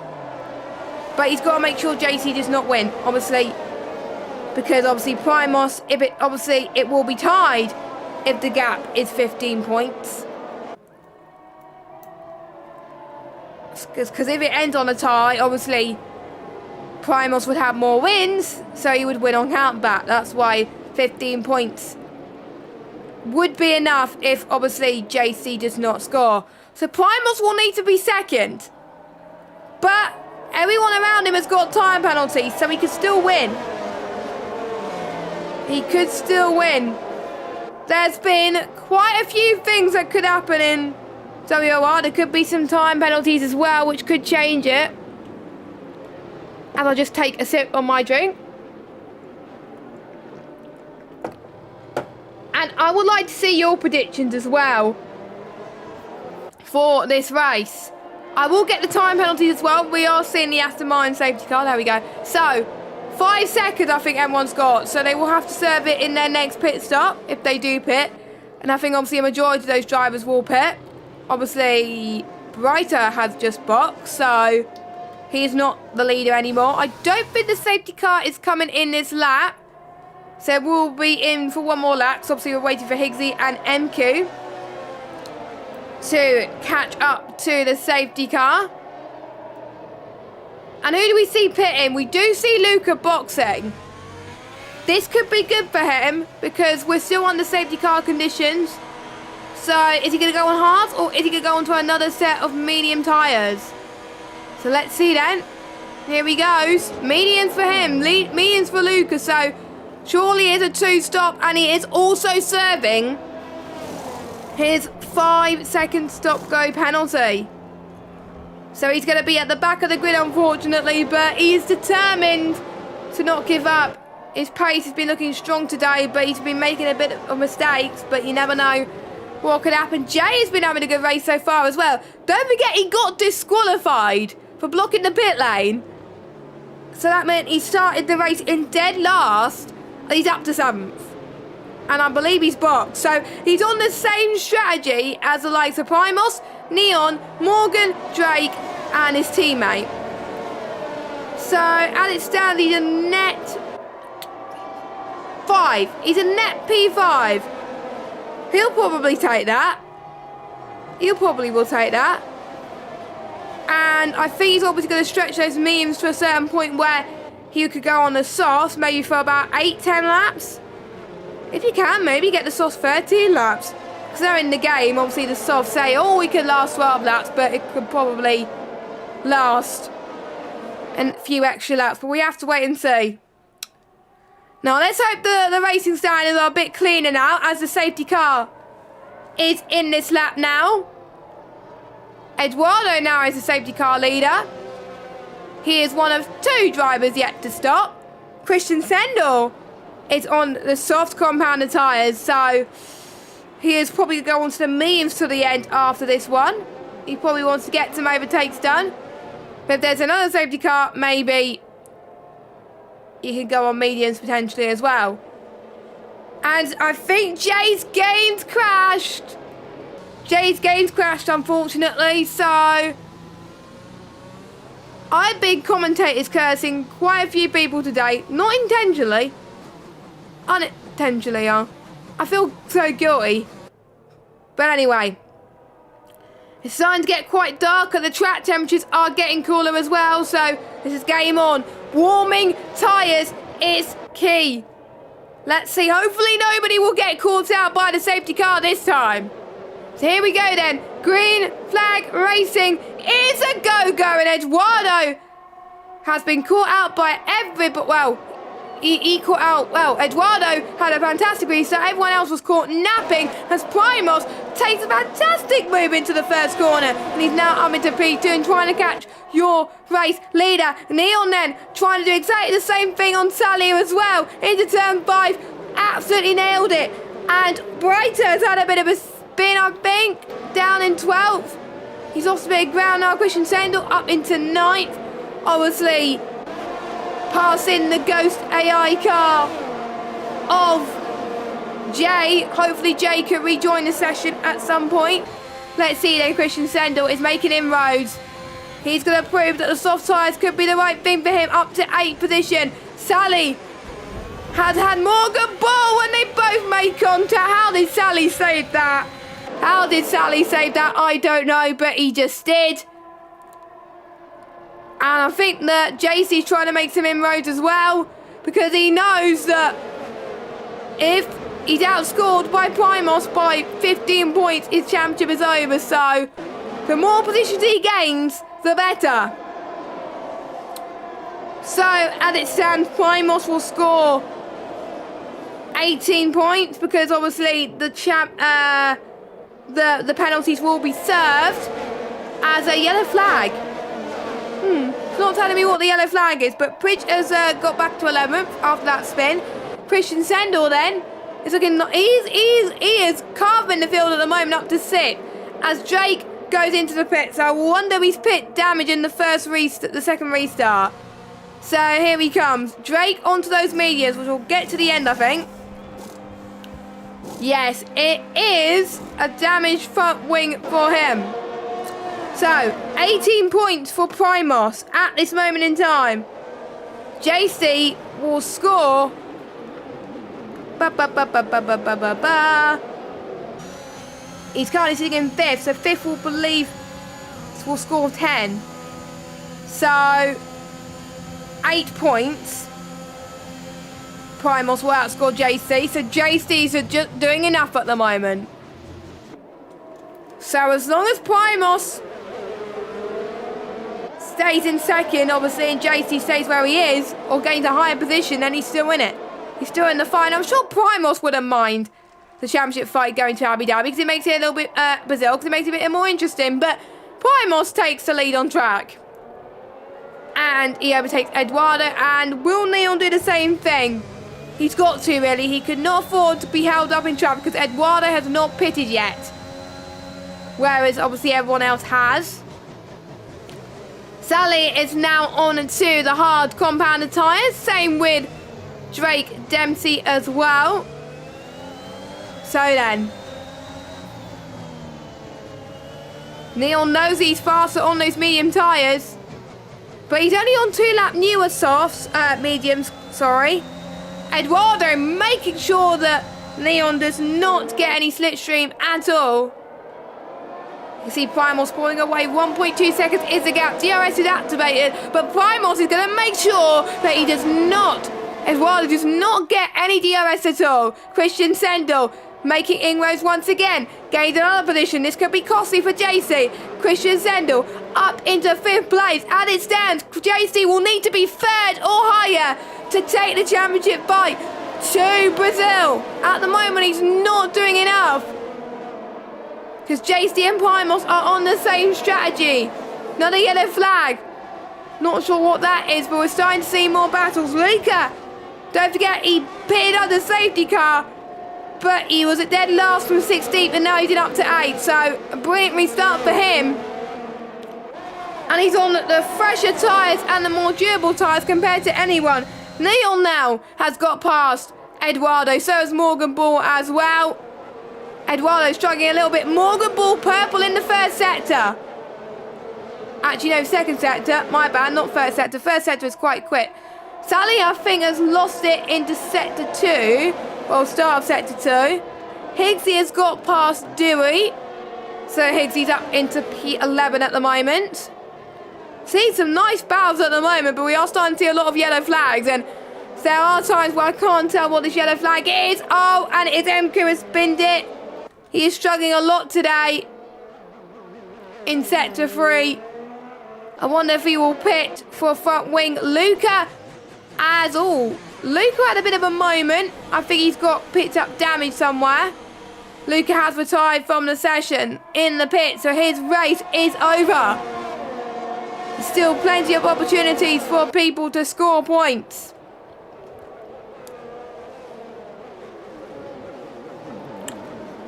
But he's got to make sure JC does not win, obviously, because obviously Primos, it will be tied if the gap is 15 points. Because if it ends on a tie, obviously Primos would have more wins, so he would win on countback. That's why 15 points would be enough if obviously JC does not score. So Primos will need to be second, but everyone around him has got time penalties, so he could still win. He could still win. There's been quite a few things that could happen in WOR. There could be some time penalties as well, which could change it. And I'll just take a sip on my drink. And I would like to see your predictions as well for this race. I will get the time penalties as well. We are seeing the Aston Martin safety car. There we go. So, 5 seconds I think everyone's got. So they will have to serve it in their next pit stop if they do pit. And I think obviously a majority of those drivers will pit. Obviously, Brighter has just boxed. So, he's not the leader anymore. I don't think the safety car is coming in this lap. So we'll be in for one more lap. So obviously we're waiting for Higgsy and MQ to catch up to the safety car. And who do we see pitting? We do see Luca boxing. This could be good for him because we're still on the safety car conditions. So is he going to go on hards or is he going to go onto another set of medium tyres? So let's see then. Here he goes. Mediums for him. Mediums for Luca. So surely it's a 2-stop, and he is also serving his 5-second stop-go penalty. So he's going to be at the back of the grid, unfortunately, but he is determined to not give up. His pace has been looking strong today, but he's been making a bit of mistakes, but you never know what could happen. Jay has been having a good race so far as well. Don't forget he got disqualified for blocking the pit lane. So that meant he started the race in dead last. He's up to 7th. And I believe he's boxed. So he's on the same strategy as the likes of Primos, Neon, Morgan, Drake, and his teammate. So as it stands, he's a net 5. He's a net P5. He'll probably take that. He'll probably will take that. And I think he's obviously going to stretch those mediums to a certain point where he could go on the softs, maybe for about 8-10 laps. If you can, maybe get the softs 13 laps. Because they're in the game, obviously the softs say, oh, we could last 12 laps, but it could probably last a few extra laps. But we have to wait and see. Now, let's hope the racing standards are a bit cleaner now, as the safety car is in this lap now. Eduardo now is the safety car leader. He is one of 2 drivers yet to stop. Christian Sendel is on the soft compounded tyres, so he is probably going to go on to the mediums to the end after this one. He probably wants to get some overtakes done. But if there's another safety car, maybe he could go on mediums potentially as well. And I think Jay's game's crashed. Jay's game's crashed, unfortunately, so I've been commentators cursing quite a few people today. Not intentionally. Unintentionally, I feel so guilty. But anyway, it's starting to get quite dark and the track temperatures are getting cooler as well, so this is game on. Warming tyres is key. Let's see, hopefully nobody will get caught out by the safety car this time. So here we go then. Green flag racing is a go-go, and Eduardo has been caught out by everybody. Well, he caught out. Well, Eduardo had a fantastic restart. Everyone else was caught napping as Primos takes a fantastic move into the first corner, and he's now up into P2 and trying to catch your race leader. Neon then trying to do exactly the same thing on Sally as well into turn 5. Absolutely nailed it. And Brighter has had a bit of a spin, I think, down in 12th. He's lost a bit of ground now. Christian Sendel up into 9th. Obviously, passing the Ghost AI car of Jay. Hopefully Jay can rejoin the session at some point. Let's see then. Christian Sendel is making inroads. He's going to prove that the soft tyres could be the right thing for him. Up to 8th position. Sally has had Morgan Ball when they both made contact. How did Sally save that? How did Sally save that? I don't know, but he just did. And I think that JC's trying to make some inroads as well, because he knows that if he's outscored by Primos by 15 points, his championship is over. So the more positions he gains, the better. So as it stands, Primos will score 18 points because obviously the the penalties will be served as a yellow flag. It's not telling me what the yellow flag is, but Pridge has got back to 11th after that spin. Christian Sendel then is looking. He is carving the field at the moment up to 6th as Drake goes into the pit. So I wonder if he's pit damage in the second restart. So here he comes. Drake onto those mediums, which will get to the end, I think. Yes, it is a damaged front wing for him. So, 18 points for Primos at this moment in time. JC will score. He's currently sitting in 5th, so 5th will score 10. So, 8 points. Primos will outscore JC, so JC's are just doing enough at the moment. So as long as Primos stays in second, obviously, and JC stays where he is, or gains a higher position, then he's still in it. He's still in the fight. I'm sure Primos wouldn't mind the championship fight going to Abu Dhabi, because it makes it a little bit, Brazil, because it makes it a bit more interesting, but Primos takes the lead on track. And he overtakes Eduardo. And will Neon do the same thing? He's got to, really. He could not afford to be held up in traffic because Eduardo has not pitted yet. Whereas, obviously, everyone else has. Sally is now on to the hard compounded tyres. Same with Drake Dempsey as well. So then, Neon knows he's faster on those medium tyres. But he's only on 2-lap newer mediums, sorry. Eduardo making sure that Neon does not get any slipstream at all. You see Primos pulling away, 1.2 seconds is the gap. DRS is activated, but Primos is going to make sure that he does not, Eduardo does not get any DRS at all. Christian Sendel making inroads once again, gains another position. This could be costly for JC. Christian Sendel up into 5th place. As it stands, JC will need to be 3rd or higher to take the championship fight to Brazil. At the moment, he's not doing enough because JC and Primos are on the same strategy. Another yellow flag. Not sure what that is, but we're starting to see more battles. Luca, don't forget, he pitted on the safety car, but he was at dead last from 6 deep, and now he's in up to 8. So a brilliant restart for him. And he's on the fresher tyres and the more durable tyres compared to anyone. Neon now has got past Eduardo, so has Morgan Ball as well. Eduardo struggling a little bit. Morgan Ball purple in the first sector. Actually, no, second sector. My bad, not first sector. First sector is quite quick. Sally, I think, has lost it into sector 2. Well, start of sector 2. Higgsy has got past Dewey. So Higgsy's up into P11 at the moment. See some nice battles at the moment, but we are starting to see a lot of yellow flags, and there are times where I can't tell what this yellow flag is. Oh, and it's MQ has spinned it. He is struggling a lot today in sector 3. I wonder if he will pit for a front wing. Luca Luca had a bit of a moment. I think he's got picked up damage somewhere. Luca has retired from the session in the pit, so his race is over. Still plenty of opportunities for people to score points.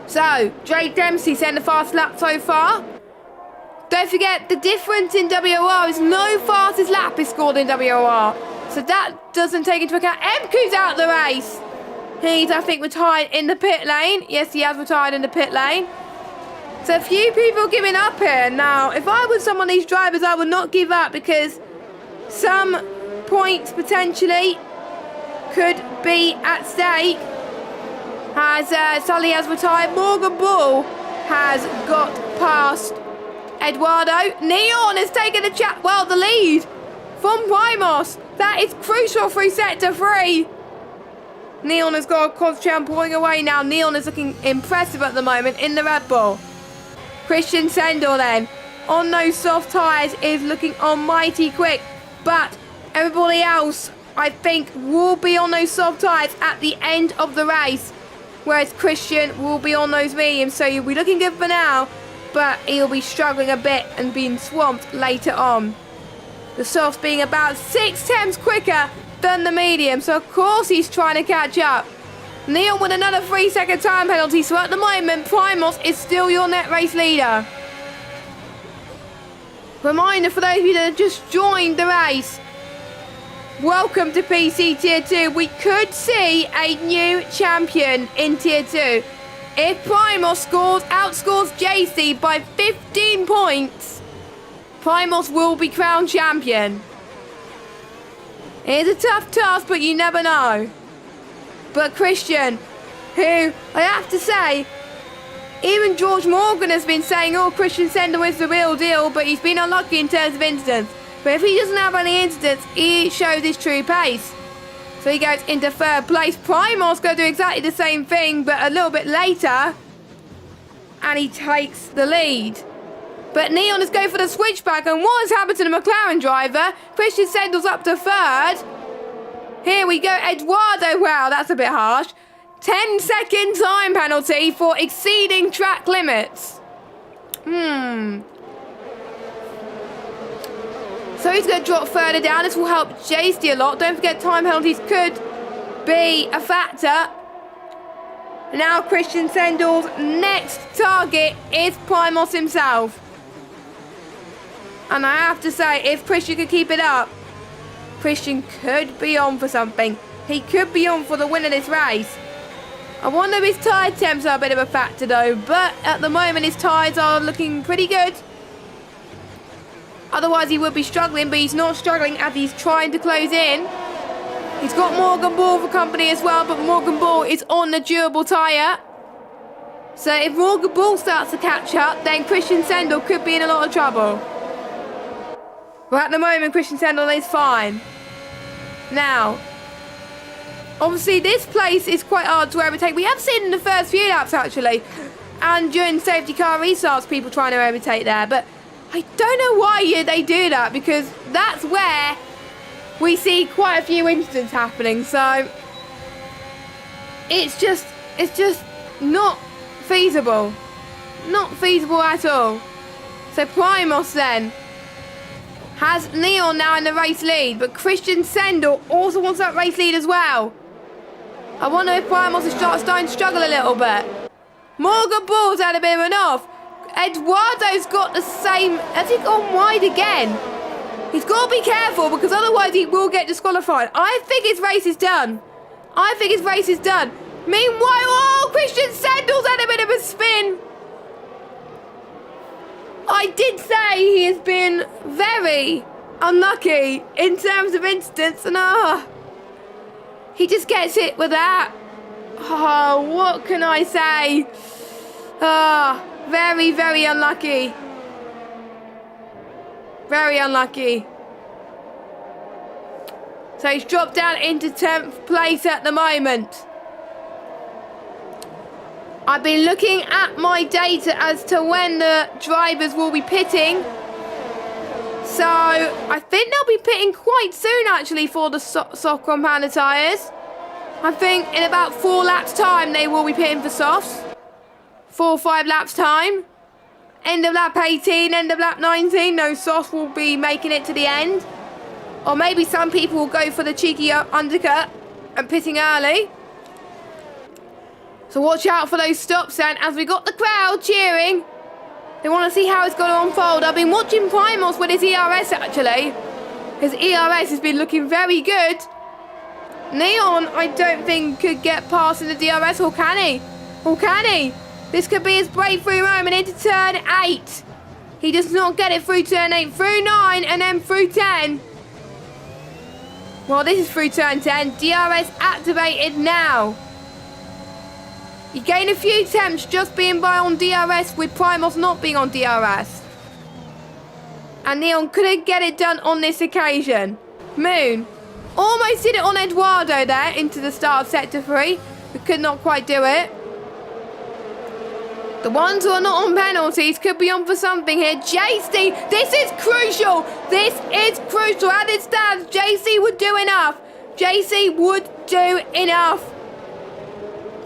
So, Drake Dempsey sent the fast lap so far. Don't forget, the difference in WOR is no fastest lap is scored in WOR. So that doesn't take into account. MQ's out the race. He's, I think, retired in the pit lane. Yes, he has retired in the pit lane. So a few people giving up here. Now, if I was some of these drivers, I would not give up because some points potentially could be at stake. As Sully has retired, Morgan Ball has got past Eduardo. Neon has taken the lead from Primos. That is crucial through sector 3. Neon has got a Coschan pulling away now. Neon is looking impressive at the moment in the Red Bull. Christian Sendel then, on those soft tyres, is looking almighty quick. But everybody else, I think, will be on those soft tyres at the end of the race. Whereas Christian will be on those mediums. So he'll be looking good for now, but he'll be struggling a bit and being swamped later on. The softs being about 6/10 quicker than the medium. So of course he's trying to catch up. Neon with another 3-second time penalty. So at the moment, Primos is still your net race leader. Reminder for those of you that have just joined the race. Welcome to PC Tier 2. We could see a new champion in Tier 2. If Primos outscores JC by 15 points, Primos will be crowned champion. It is a tough task, but you never know. But Christian, who I have to say, even George Morgan has been saying, oh, Christian Sendel is the real deal, but he's been unlucky in terms of incidents. But if he doesn't have any incidents, he shows his true pace. So he goes into 3rd place. Primos going to do exactly the same thing, but a little bit later. And he takes the lead. But Neon is going for the switchback, and what has happened to the McLaren driver? Christian Sendel's up to 3rd. Here we go, Eduardo. Wow, that's a bit harsh. 10-second time penalty for exceeding track limits. So he's going to drop further down. This will help JC a lot. Don't forget time penalties could be a factor. Now Christian Sendle's next target is Primos himself. And I have to say, if Christian could keep it up, Christian could be on for something. He could be on for the win of this race. I wonder if his tyre temps are a bit of a factor though, but at the moment his tyres are looking pretty good. Otherwise he would be struggling, but he's not struggling as he's trying to close in. He's got Morgan Ball for company as well, but Morgan Ball is on the durable tyre. So if Morgan Ball starts to catch up, then Christian Sendle could be in a lot of trouble. But at the moment, Christian Sendle is fine. Now, obviously this place is quite hard to overtake. We have seen in the first few laps actually, and during safety car restarts, people trying to overtake there. But I don't know why they do that, because that's where we see quite a few incidents happening. So it's just not feasible. Not feasible at all. So Primos then has Leon now in the race lead, but Christian Sendle also wants that race lead as well. I wonder if Primos is starting to struggle a little bit. Morgan Ball's had a bit of an off. Eduardo's got the same. Has he gone wide again? He's got to be careful, because otherwise he will get disqualified. I think his race is done. I think his race is done. Meanwhile, oh, Christian Sendle's had a bit of a spin. I did say he has been very unlucky in terms of incidents, and he just gets it with that. Oh, what can I say? Very, very unlucky. Very unlucky. So he's dropped down into 10th place at the moment. I've been looking at my data as to when the drivers will be pitting. So I think they'll be pitting quite soon actually for the soft compounder tyres. I think in about 4 laps time they will be pitting for softs. 4 or 5 laps time. End of lap 18, end of lap 19, no softs will be making it to the end. Or maybe some people will go for the cheeky undercut and pitting early. So watch out for those stops then, as we got the crowd cheering. They want to see how it's going to unfold. I've been watching Primos with his ERS actually. His ERS has been looking very good. Neon, I don't think could get past in the DRS, or can he? Or can he? This could be his breakthrough moment into turn 8. He does not get it through turn 8, through 9, and then through 10. Well, this is through turn 10. DRS activated now. You gain a few temps just being by on DRS, with Primos not being on DRS. And Neon couldn't get it done on this occasion. Moon almost did it on Eduardo there into the start of sector 3, but could not quite do it. The ones who are not on penalties could be on for something here. JC, this is crucial. This is crucial. As it stands, JC would do enough. JC would do enough.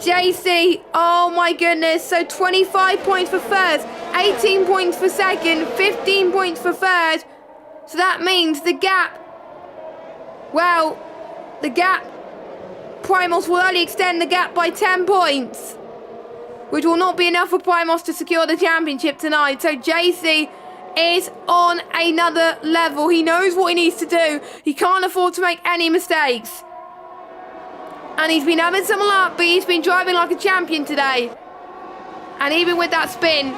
JC, oh my goodness. So 25 points for first, 18 points for second, 15 points for third. So that means the gap, well, the gap, Primos will only extend the gap by 10 points. Which will not be enough for Primos to secure the championship tonight. So JC is on another level. He knows what he needs to do. He can't afford to make any mistakes. And he's been having some luck, but he's been driving like a champion today. And even with that spin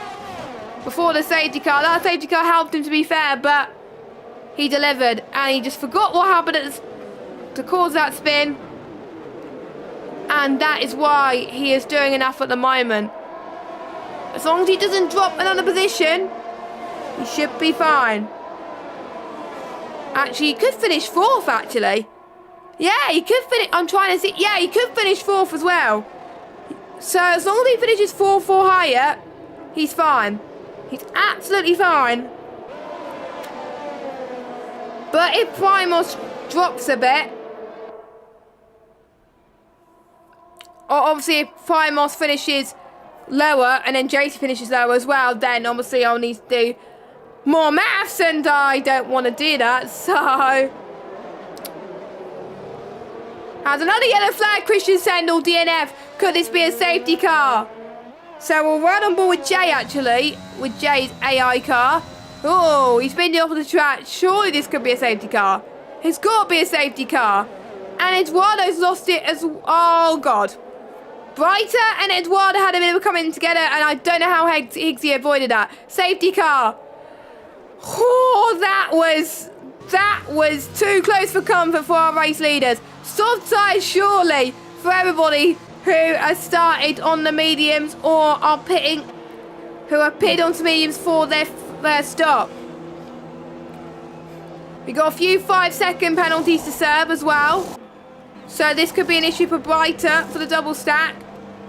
before the safety car, that safety car helped him, to be fair, but he delivered. And he just forgot what happened to cause that spin. And that is why he is doing enough at the moment. As long as he doesn't drop another position, he should be fine. Actually, he could finish 4th, actually. Yeah, he could finish. I'm trying to see. Yeah, he could finish 4th as well. So as long as he finishes 4th or higher, he's fine. He's absolutely fine. But if Primos drops a bit, or obviously if Primos finishes lower and then JC finishes lower as well, then obviously I'll need to do more maths, and I don't want to do that, so... As another yellow flag, Christian Sendel, DNF. Could this be a safety car? So we'll run on board with Jay, actually, with Jay's AI car. Oh, he's been off the track. Surely this could be a safety car. It's got to be a safety car. And Eduardo's lost it as... Oh, God. Brighter and Eduardo had a bit of a come-in together, and I don't know how Higgsy avoided that. Safety car. Oh, that was too close for comfort for our race leaders. Soft side, surely, for everybody who has started on the mediums or are pitting, who are pitted onto mediums for their stop. We got a few 5-second penalties to serve as well. So this could be an issue for Brighter for the double stack.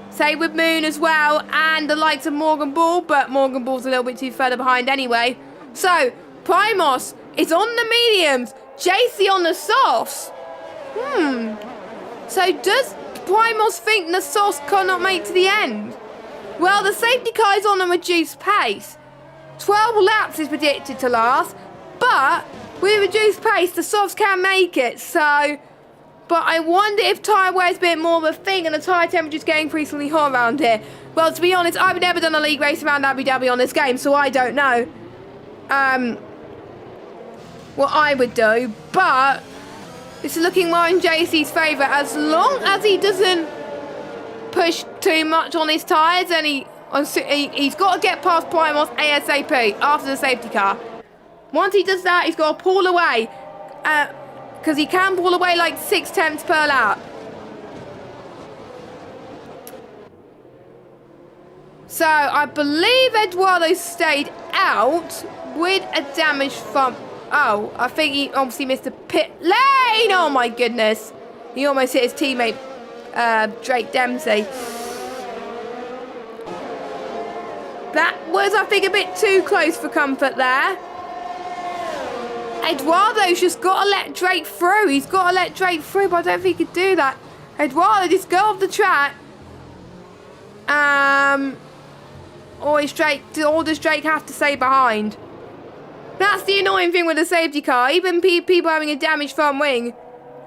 Same with Moon as well, and the likes of Morgan Ball, but Morgan Ball's a little bit too further behind anyway. So, Primos is on the mediums, JC on the softs. So does Primos think the softs cannot make to the end? Well, the safety car is on a reduced pace. 12 laps is predicted to last, but with reduced pace, the softs can make it, so... But I wonder if tyre wear is a bit more of a thing and the tyre temperature is getting increasingly hot around here. Well, to be honest, I've never done a league race around Abu Dhabi on this game, so I don't know what I would do. But this is looking more in JC's favour as long as he doesn't push too much on his tyres, and he's got to get past Primos ASAP after the safety car. Once he does that, he's got to pull away. Because he can pull away like 6/10 per lap. So I believe Eduardo stayed out with a damaged front. Oh, I think he obviously missed the pit lane. Oh my goodness. He almost hit his teammate, Drake Dempsey. That was, I think, a bit too close for comfort there. Eduardo's just got to let Drake through. He's got to let Drake through, but I don't think he could do that. Eduardo, just go off the track. Or does Drake have to stay behind? That's the annoying thing with the safety car. Even people having a damaged front wing,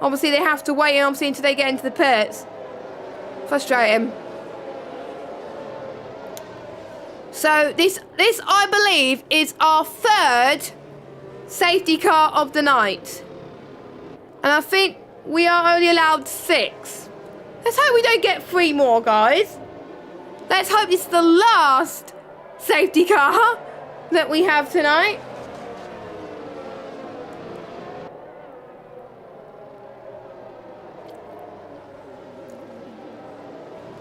obviously they have to wait obviously until they get into the pits. Frustrating. So this I believe is our third safety car of the night. And I think we are only allowed 6. Let's hope we don't get 3 more, guys. Let's hope it's the last safety car that we have tonight.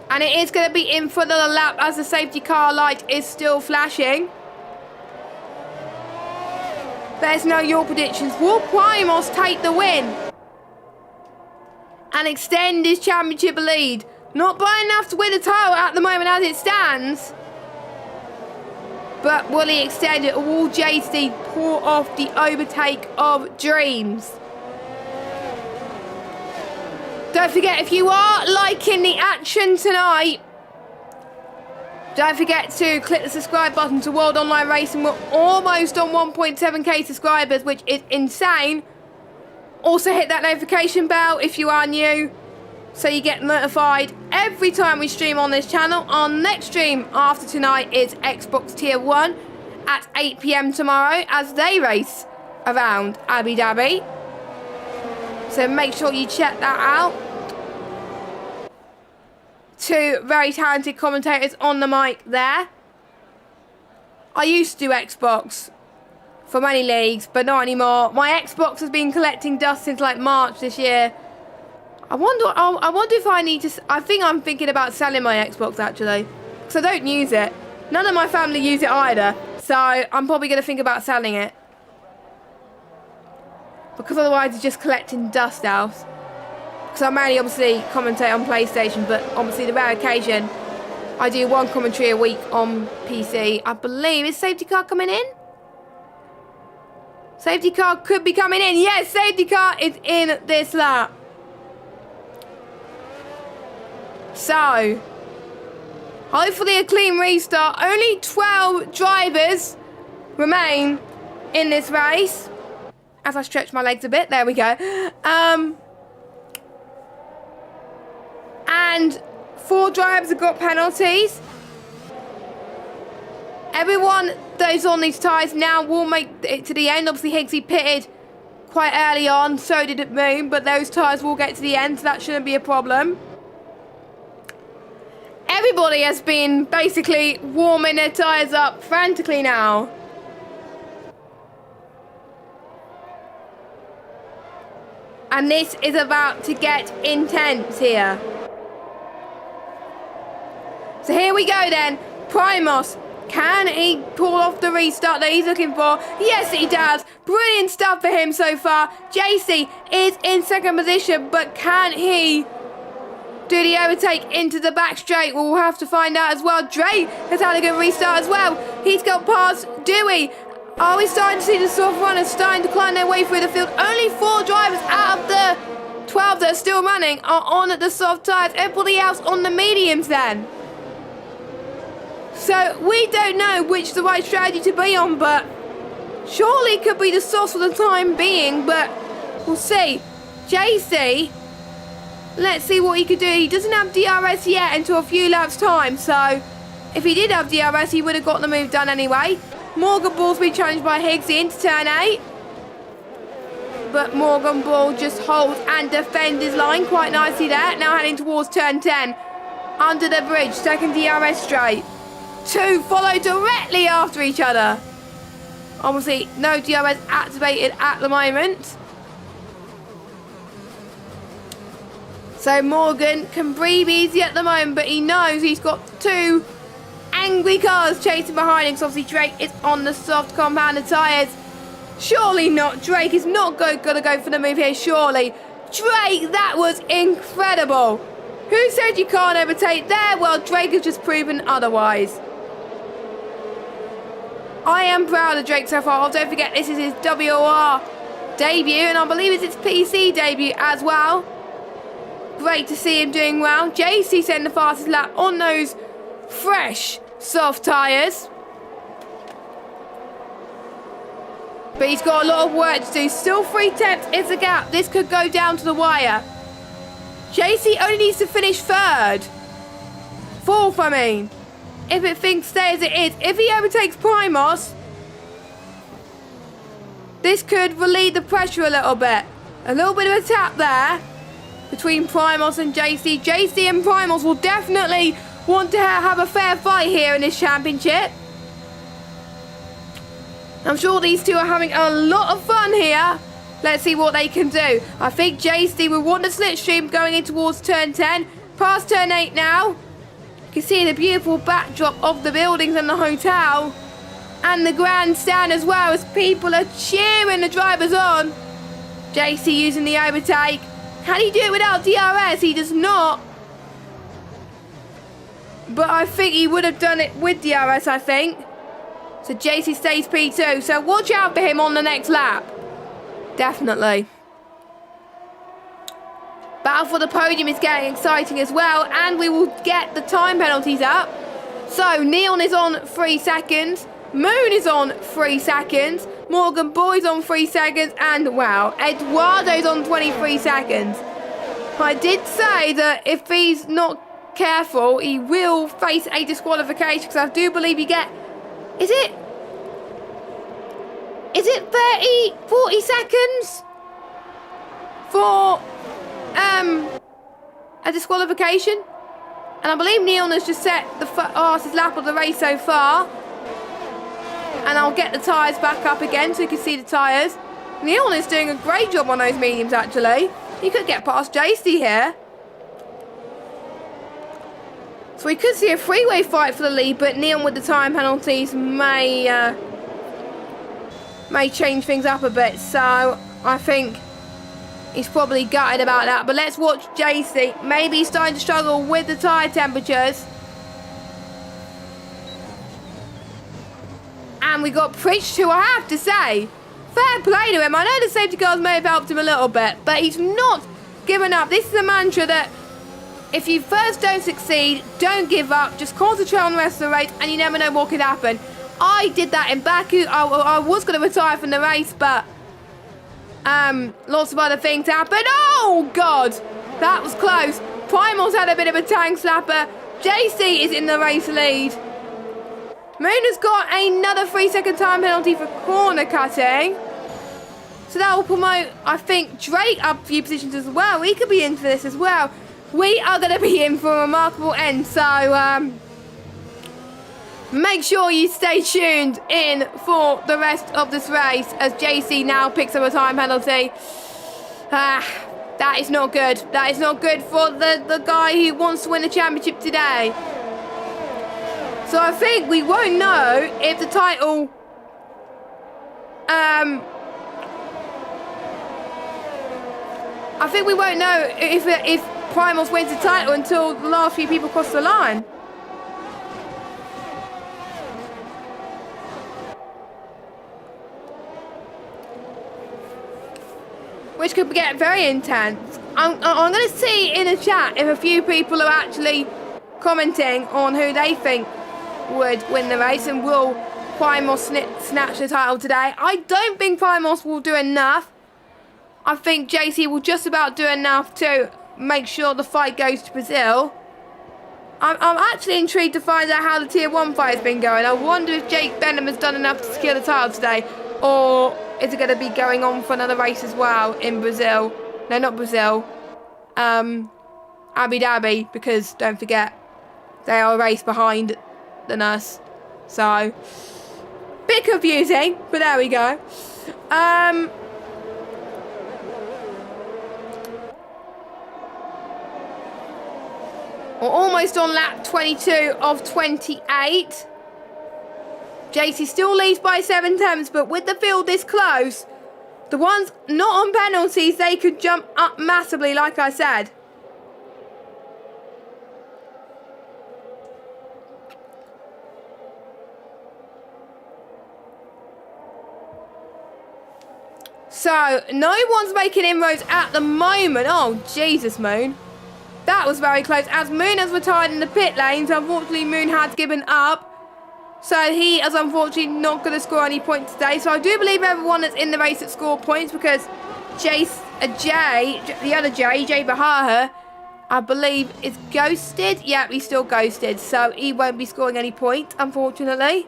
And it is going to be in for another lap as the safety car light is still flashing. There's no your predictions. Will Primos take the win and extend his championship lead? Not by enough to win the title at the moment as it stands. But will he extend it, or will JC pull off the overtake of dreams? Don't forget, if you are liking the action tonight, don't forget to click the subscribe button to World Online Racing. We're almost on 1.7k subscribers, which is insane. Also hit that notification bell if you are new, so you get notified every time we stream on this channel. Our next stream after tonight is Xbox Tier 1 at 8 PM tomorrow as they race around Abu Dhabi. So make sure you check that out. 2 very talented commentators on the mic there. I used to do Xbox for many leagues, but not anymore. My Xbox has been collecting dust since like March this year. I wonder if I need to... I think I'm thinking about selling my Xbox actually, because I don't use it. None of my family use it either, so I'm probably going to think about selling it. Because otherwise it's just collecting dust out. Because I mainly obviously commentate on PlayStation, but obviously the rare occasion I do 1 commentary a week on PC. I believe, is safety car coming in? Safety car could be coming in. Yes, safety car is in this lap. So, hopefully a clean restart. Only 12 drivers remain in this race. As I stretch my legs a bit, there we go. And 4 drivers have got penalties. Everyone that's on these tyres now will make it to the end. Obviously, Higgsy pitted quite early on, so did Moon, but those tyres will get to the end, so that shouldn't be a problem. Everybody has been basically warming their tyres up frantically now. And this is about to get intense here. So here we go then. Primos, can he pull off the restart that he's looking for? Yes, he does. Brilliant stuff for him so far. JC is in second position, but can he do the overtake into the back straight? We'll have to find out as well. Drake has had a good restart as well. He's got past Dewey. Are we starting to see the soft runners starting to climb their way through the field? Only 4 drivers out of the 12 that are still running are on the soft tyres. Everybody else on the mediums then. So we don't know which is the right strategy to be on, but surely it could be the softs for the time being, but we'll see. JC, let's see what he could do. He doesn't have DRS yet until a few laps time, so if he did have DRS, he would have got the move done anyway. Morgan Ball's been challenged by Higgsy into turn 8. But Morgan Ball just holds and defends his line quite nicely there. Now heading towards turn 10. Under the bridge, second DRS straight. 2 follow directly after each other. Obviously, no DRS activated at the moment. So Morgan can breathe easy at the moment, but he knows he's got 2 angry cars chasing behind him, because obviously Drake is on the soft compounded tyres. Surely not. Drake is not going to go for the move here, surely. Drake, that was incredible. Who said you can't overtake there? Well, Drake has just proven otherwise. I am proud of Drake so far. Don't forget, this is his WOR debut, and I believe it's his PC debut as well. Great to see him doing well. JC setting the fastest lap on those fresh soft tyres. But he's got a lot of work to do. Still 3 tenths is the gap. This could go down to the wire. JC only needs to finish 3rd. 4th, I mean. If it thinks stay as it is. If he overtakes Primos, this could relieve the pressure a little bit. A little bit of a tap there between Primos and JC. JC and Primos will definitely want to have a fair fight here in this championship. I'm sure these two are having a lot of fun here. Let's see what they can do. I think JC will want the slipstream going in towards turn 10. Past turn 8 now. You can see the beautiful backdrop of the buildings and the hotel. And the grandstand as well, as people are cheering the drivers on. JC using the overtake. Can he do it without DRS? He does not. But I think he would have done it with DRS, I think. So JC stays P2. So watch out for him on the next lap. Definitely. Battle for the podium is getting exciting as well. And we will get the time penalties up. So Neon is on 3 seconds. Moon is on 3 seconds. Morgan Boy's on 3 seconds. And wow, Eduardo's on 23 seconds. I did say that if he's not careful, he will face a disqualification, because I do believe you get, is it 40 seconds for a disqualification? And I believe Neon has just set the fastest lap of the race so far. And I'll get the tyres back up again so you can see the tyres. Neon is doing a great job on those mediums, actually. He could get past JC here. So we could see a three-way fight for the lead, but Neon with the time penalties may change things up a bit. So I think he's probably gutted about that. But let's watch JC. Maybe he's starting to struggle with the tyre temperatures. And we got Pritch, who I have to say, fair play to him. I know the safety cars may have helped him a little bit, but he's not given up. This is a mantra that if you first don't succeed, don't give up. Just concentrate on the rest of the race, and you never know what could happen. I did that in Baku. I was going to retire from the race, but lots of other things happened. Oh, God. That was close. Primal's had a bit of a tank slapper. JC is in the race lead. Moon has got another 3-second time penalty for corner cutting. So that will promote, I think, Drake up a few positions as well. We could be in for this as well. We are going to be in for a remarkable end. So make sure you stay tuned in for the rest of this race as JC now picks up a time penalty. That is not good. That is not good for the guy who wants to win the championship today. So I think we won't know if the title... I think we won't know if Primals wins the title until the last few people cross the line. Which could get very intense. I'm going to see in the chat if a few people are actually commenting on who they think would win the race and will Primos snatch the title today. I don't think Primos will do enough. I think JC will just about do enough to make sure the fight goes to Brazil. I'm actually intrigued to find out how the Tier 1 fight has been going. I wonder if Jake Benham has done enough to secure the title today, or is it going to be going on for another race as well in Brazil? No, not Brazil. Abu Dhabi, because don't forget, they are a race behind than us. So, bit confusing, but there we go. We're almost on lap 22 of 28. JC still leads by 7 tenths, but with the field this close, the ones not on penalties, they could jump up massively, like I said. So, no one's making inroads at the moment. Oh, Jesus, Moon. That was very close. As Moon has retired in the pit lanes, unfortunately, Moon has given up. So, he is unfortunately not going to score any points today. So, I do believe everyone that's in the race that scored points because Jay Bahaha, I believe, is ghosted. Yeah, he's still ghosted. So, he won't be scoring any points, unfortunately.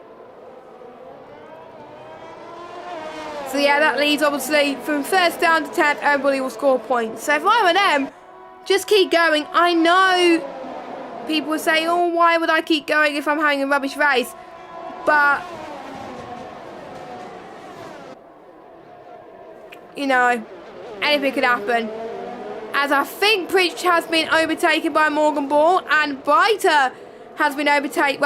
So yeah, that leads obviously from first down to 10th, everybody will score points. So if I were them, just keep going. I know people would say, oh, why would I keep going if I'm having a rubbish race? But, you know, anything could happen. As I think Preach has been overtaken by Morgan Ball and Brighter has been overtaken,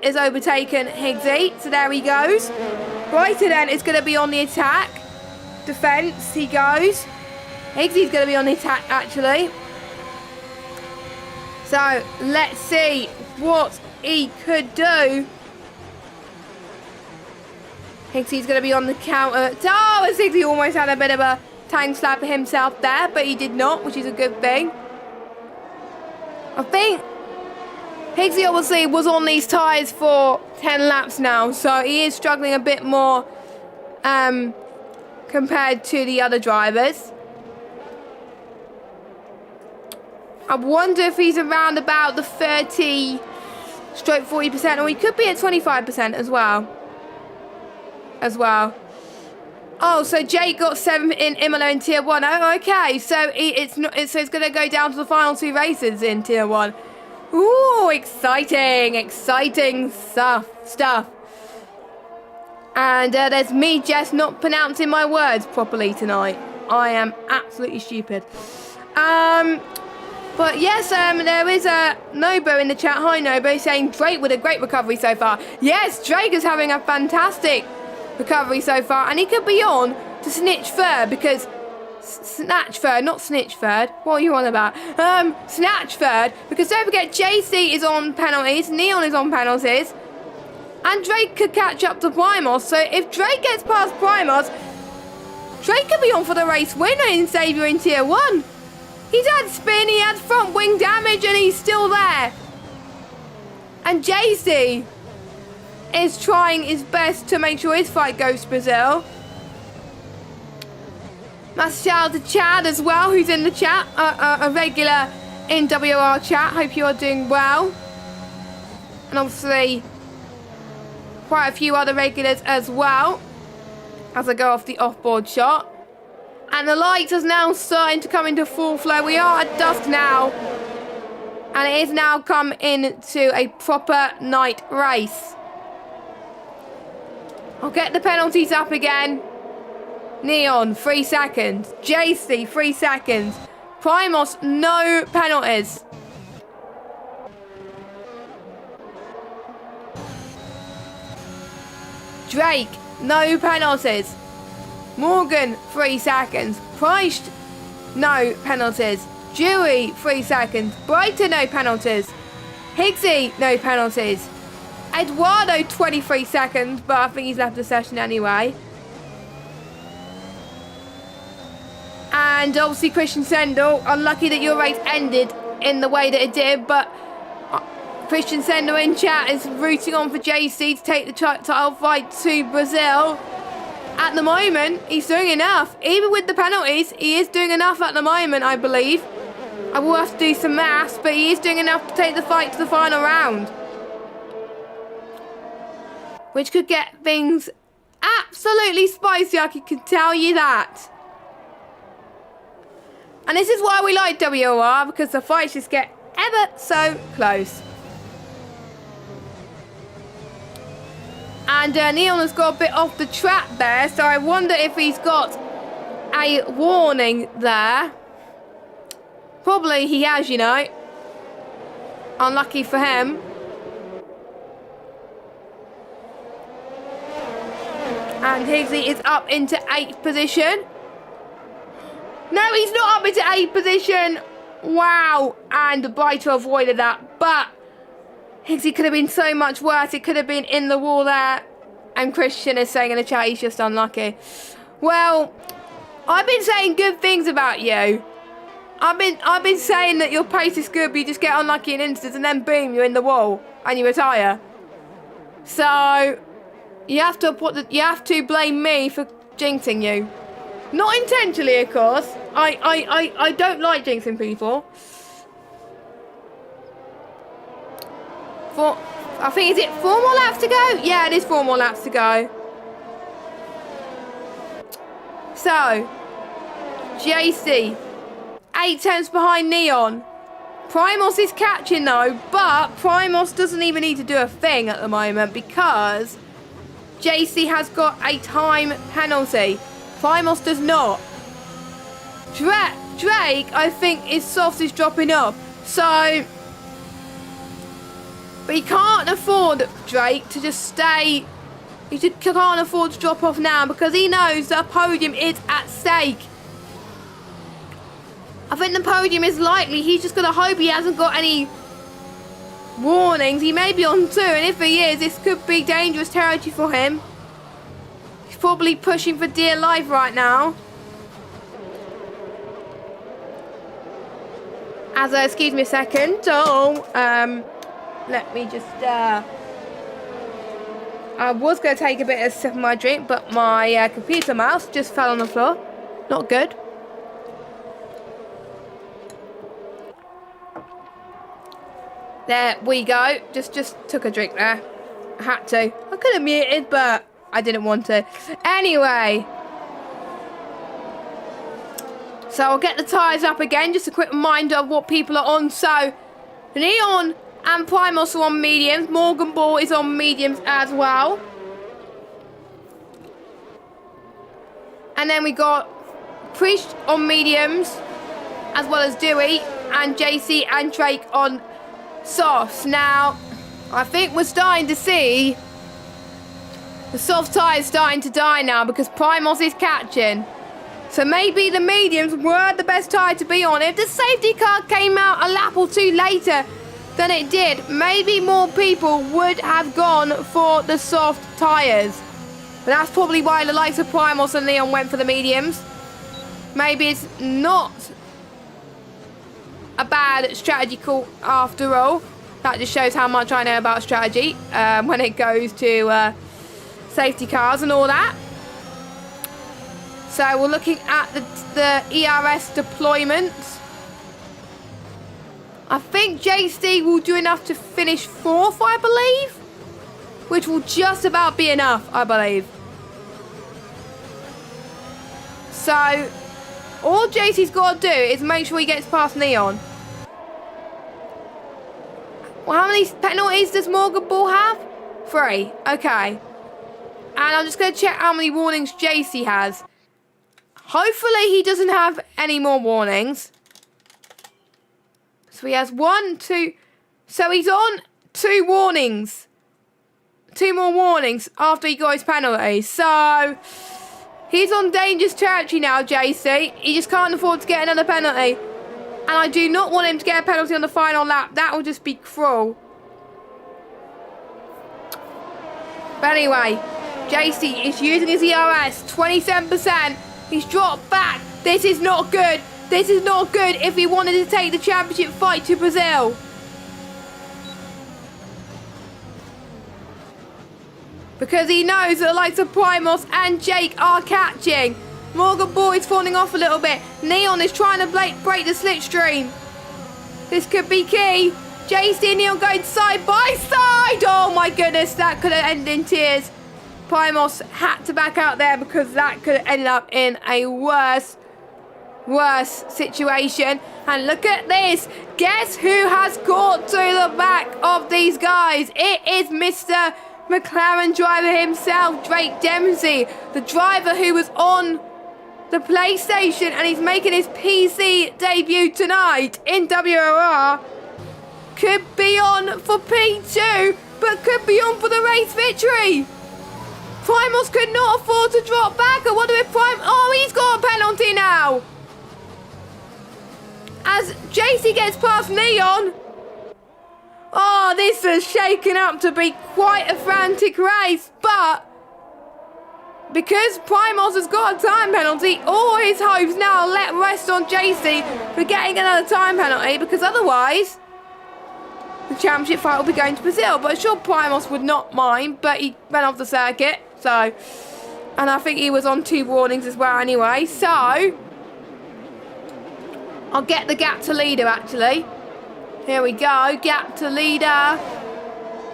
is overtaken Higgsy. So there he goes. Brighter then is going to be on the attack. Defence, he goes. Higgsy's going to be on the attack, actually. So, let's see what he could do. Higgsy's going to be on the counter. Oh, and Higgsy almost had a bit of a tank slap himself there, but he did not, which is a good thing. I think Higgsy obviously was on these tyres for 10 laps now, so he is struggling a bit more compared to the other drivers. I wonder if he's around about the 30-40%, or he could be at 25% as well. Oh, so Jake got 7 in Imola in Tier 1. Oh, okay, so it's going to go down to the final 2 races in Tier 1. Ooh, exciting stuff. And there's me just not pronouncing my words properly tonight. I am absolutely stupid. But yes, there is a Nobo in the chat. Hi, Nobo, saying Drake with a great recovery so far. Yes, Drake is having a fantastic recovery so far, and he could be on to snitch third because snatch third, not snitch third. What are you on about? Snatch third, because don't forget JC is on penalties, Neon is on penalties, and Drake could catch up to Primos. So if Drake gets past Primos, Drake could be on for the race winner in Saviour in Tier 1. He's had spin, he had front wing damage, and he's still there. And JC is trying his best to make sure his fight goes to Brazil. Massive shout out to Chad as well, who's in the chat, a regular in WOR chat. Hope you are doing well. And obviously, quite a few other regulars as well, as I go off the off-board shot. And the light is now starting to come into full flow. We are at dusk now. And it is now come into a proper night race. I'll get the penalties up again. Neon, 3 seconds. JC, 3 seconds. Primos, no penalties. Drake, no penalties. Morgan, 3 seconds. Price, no penalties. Dewey, 3 seconds. Brighton, no penalties. Higgsy, no penalties. Eduardo, 23 seconds, but I think he's left the session anyway. And obviously Christian Sendel, unlucky that your race ended in the way that it did, but Christian Sendel in chat is rooting on for JC to take the title fight to Brazil. At the moment, he's doing enough. Even with the penalties, he is doing enough at the moment, I believe. I will have to do some maths, but he is doing enough to take the fight to the final round. Which could get things absolutely spicy, I can tell you that. And this is why we like WOR, because the fights just get ever so close. And Neon has got a bit off the track there, so I wonder if he's got a warning there. Probably he has, you know. Unlucky for him. And Higgsy is up into 8th position. No, he's not up into 8th position. Wow. And Biter avoided that. But Higgsy could have been so much worse. It could have been in the wall there. And Christian is saying in the chat he's just unlucky. Well, I've been saying good things about you. I've been saying that your pace is good, but you just get unlucky in instants and then boom, you're in the wall and you retire. So you have to blame me for jinxing you. Not intentionally, of course. I don't like jinxing people. I think, is it 4 more laps to go? Yeah, it is 4 more laps to go. So, JC, 8 tenths behind Neon. Primos is catching though, but Primos doesn't even need to do a thing at the moment because JC has got a time penalty. Primos does not. Drake, I think his soft is dropping off. So, but he can't afford, Drake, to just stay. He just can't afford to drop off now because he knows the podium is at stake. I think the podium is likely. He's just going to hope he hasn't got any warnings. He may be on 2, and if he is, this could be dangerous territory for him. He's probably pushing for dear life right now. Excuse me a second. Let me just, I was going to take a bit of a sip of my drink, but my computer mouse just fell on the floor. Not good. There we go. Just took a drink there. I had to. I could have muted, but I didn't want to. Anyway. So I'll get the tyres up again. Just a quick reminder of what people are on. So, Neon and Primos are on mediums. Morgan Ball is on mediums as well. And then we got Priest on mediums, as well as Dewey, and JC and Drake on softs. Now, I think we're starting to see the soft tyres starting to die now because Primos is catching. So maybe the mediums were the best tyre to be on. If the safety car came out a lap or 2 later than it did, maybe more people would have gone for the soft tyres. But that's probably why the likes of Primos and Leon went for the mediums. Maybe it's not a bad strategy call after all. That just shows how much I know about strategy when it goes to safety cars and all that. So we're looking at the ERS deployment. I think JC will do enough to finish 4th, I believe. Which will just about be enough, I believe. So, all JC's got to do is make sure he gets past Neon. Well, how many penalties does Morgan Ball have? 3. Okay. And I'm just going to check how many warnings JC has. Hopefully he doesn't have any more warnings. So he has 1, 2... So he's on 2 warnings. 2 more warnings after he got his penalty. So... He's on dangerous territory now, JC. He just can't afford to get another penalty. And I do not want him to get a penalty on the final lap. That will just be cruel. But anyway, JC is using his ERS. 27%. He's dropped back. This is not good. This is not good if he wanted to take the championship fight to Brazil. Because he knows that the likes of Primos and Jake are catching. Morgan Ball is falling off a little bit. Neon is trying to break the slipstream. This could be key. JC and Neon going side by side. Oh my goodness, that could have ended in tears. Primos had to back out there because that could have ended up in a worse situation. And look at this. Guess who has got to the back of these guys? It is Mr. McLaren driver himself, Drake Dempsey, the driver who was on the PlayStation and he's making his PC debut tonight in WOR. Could be on for P2, but could be on for the race victory. Primos could not afford to drop back. I wonder if Oh, he's got a penalty now. As JC gets past Neon. Oh, this is shaken up to be quite a frantic race, but because Primos has got a time penalty, all his hopes now let rest on JC for getting another time penalty, because otherwise the championship fight will be going to Brazil. But sure, Primos would not mind, but he ran off the circuit, so, and I think he was on 2 warnings as well anyway, so I'll get the gap to leader actually. Here we go, gap to leader.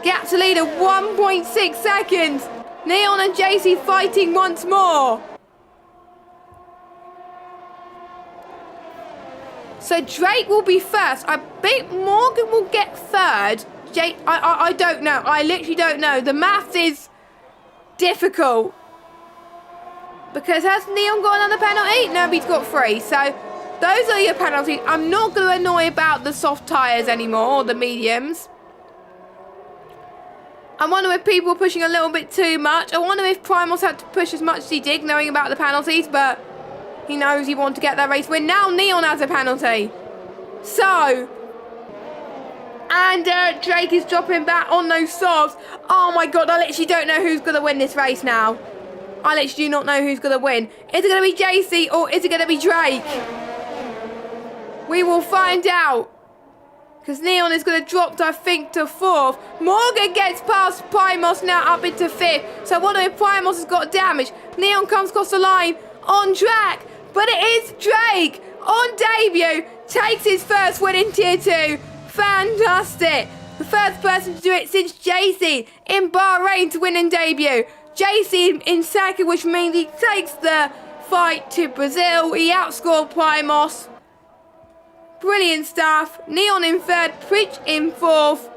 Gap to leader, 1.6 seconds. Neon and JC fighting once more. So Drake will be first. I think Morgan will get 3rd. I don't know. I literally don't know. The maths is difficult. Because has Neon got another penalty? No, he's got 3. So those are your penalties. I'm not going to annoy about the soft tyres anymore, or the mediums. I wonder if people are pushing a little bit too much. I wonder if Primos had to push as much as he did, knowing about the penalties, but he knows he wanted to get that race win. Now Neon has a penalty. So, and Drake is dropping back on those softs. Oh my god, I literally don't know who's going to win this race now. I literally do not know who's going to win. Is it going to be JC or is it going to be Drake? We will find out. Because Neon is going to drop, I think, to 4th. Morgan gets past Primos now up into 5th. So I wonder if Primos has got damage. Neon comes across the line on track. But it is Drake on debut. Takes his first win in Tier 2. Fantastic. The first person to do it since JC in Bahrain to win in debut. JC in 2nd, which means he takes the fight to Brazil. He outscored Primos. Brilliant stuff. Neon in 3rd, Pritch in 4th,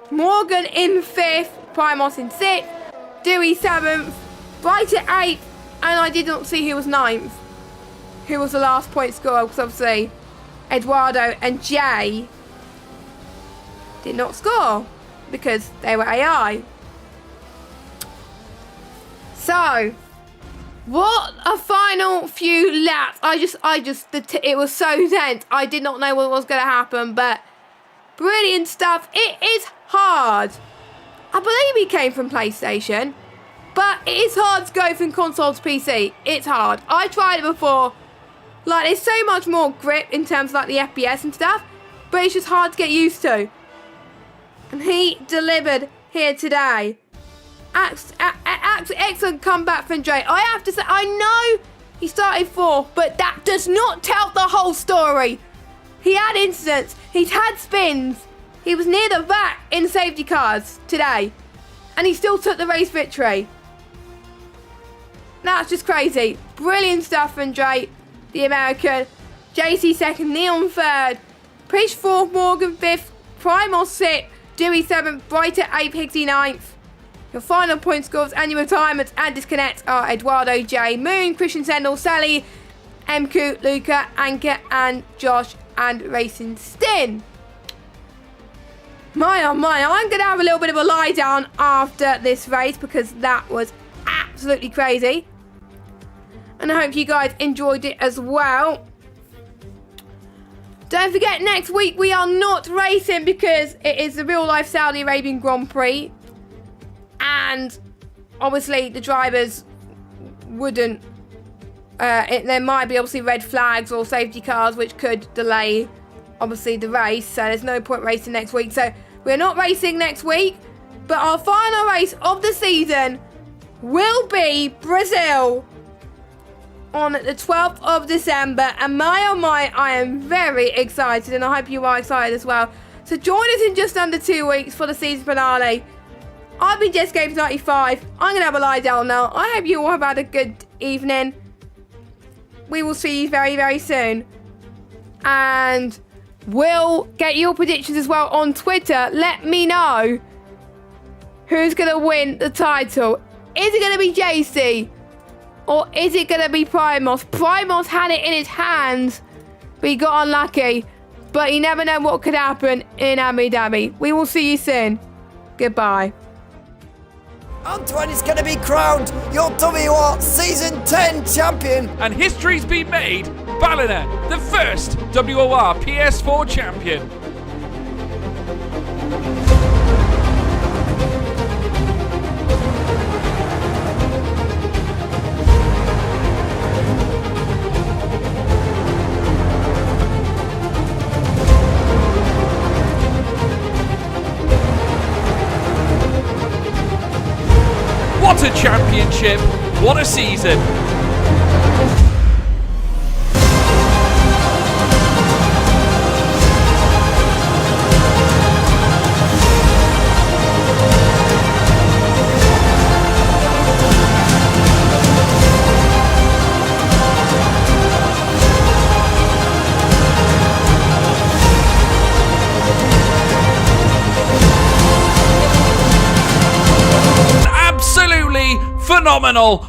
Morgan in 5th, Primos in 6th, Dewey 7th, Bright at 8th, and I did not see who was 9th. Who was the last point scorer, because obviously Eduardo and Jay did not score because they were AI. So, what a final few laps. It was so tense. I did not know what was going to happen, but brilliant stuff. It is hard. I believe he came from PlayStation, but it is hard to go from console to PC. It's hard. I tried it before. Like, there's so much more grip in terms of like the FPS and stuff, but it's just hard to get used to. And he delivered here today. Excellent comeback from Drake. I have to say, I know he started fourth, but that does not tell the whole story. He had incidents. He's had spins. He was near the back in safety cars today. And he still took the race victory. That's just crazy. Brilliant stuff from Drake, the American. JC second, Neon third. Prish fourth, Morgan fifth. Primal sixth. Dewey seventh. Brighter eighth. Higgsy ninth. Your final point scores and your retirements and disconnects are Eduardo J, Moon, Christian Sendel, Sally, MQ, Luca, Anka, and Josh, and Racing Stin. My oh my, I'm going to have a little bit of a lie down after this race because that was absolutely crazy. And I hope you guys enjoyed it as well. Don't forget, next week we are not racing because it is the real life Saudi Arabian Grand Prix. And obviously the drivers wouldn't, there might be obviously red flags or safety cars which could delay obviously the race. So there's no point racing next week. So we're not racing next week. But our final race of the season will be Brazil on the 12th of December. And my oh my, I am very excited and I hope you are excited as well. So join us in just under 2 weeks for the season finale. I've been Jess Games 95. I'm going to have a lie down now. I hope you all have had a good evening. We will see you very, very soon. And we'll get your predictions as well on Twitter. Let me know who's going to win the title. Is it going to be JC? Or is it going to be Primos? Primos had it in his hands, but he got unlucky. But you never know what could happen in Abu Dhabi. We will see you soon. Goodbye. Antoine is going to be crowned your WOR Season 10 champion. And history's been made. Ballina, the first WOR PS4 champion. What a championship! What a season! Phenomenal!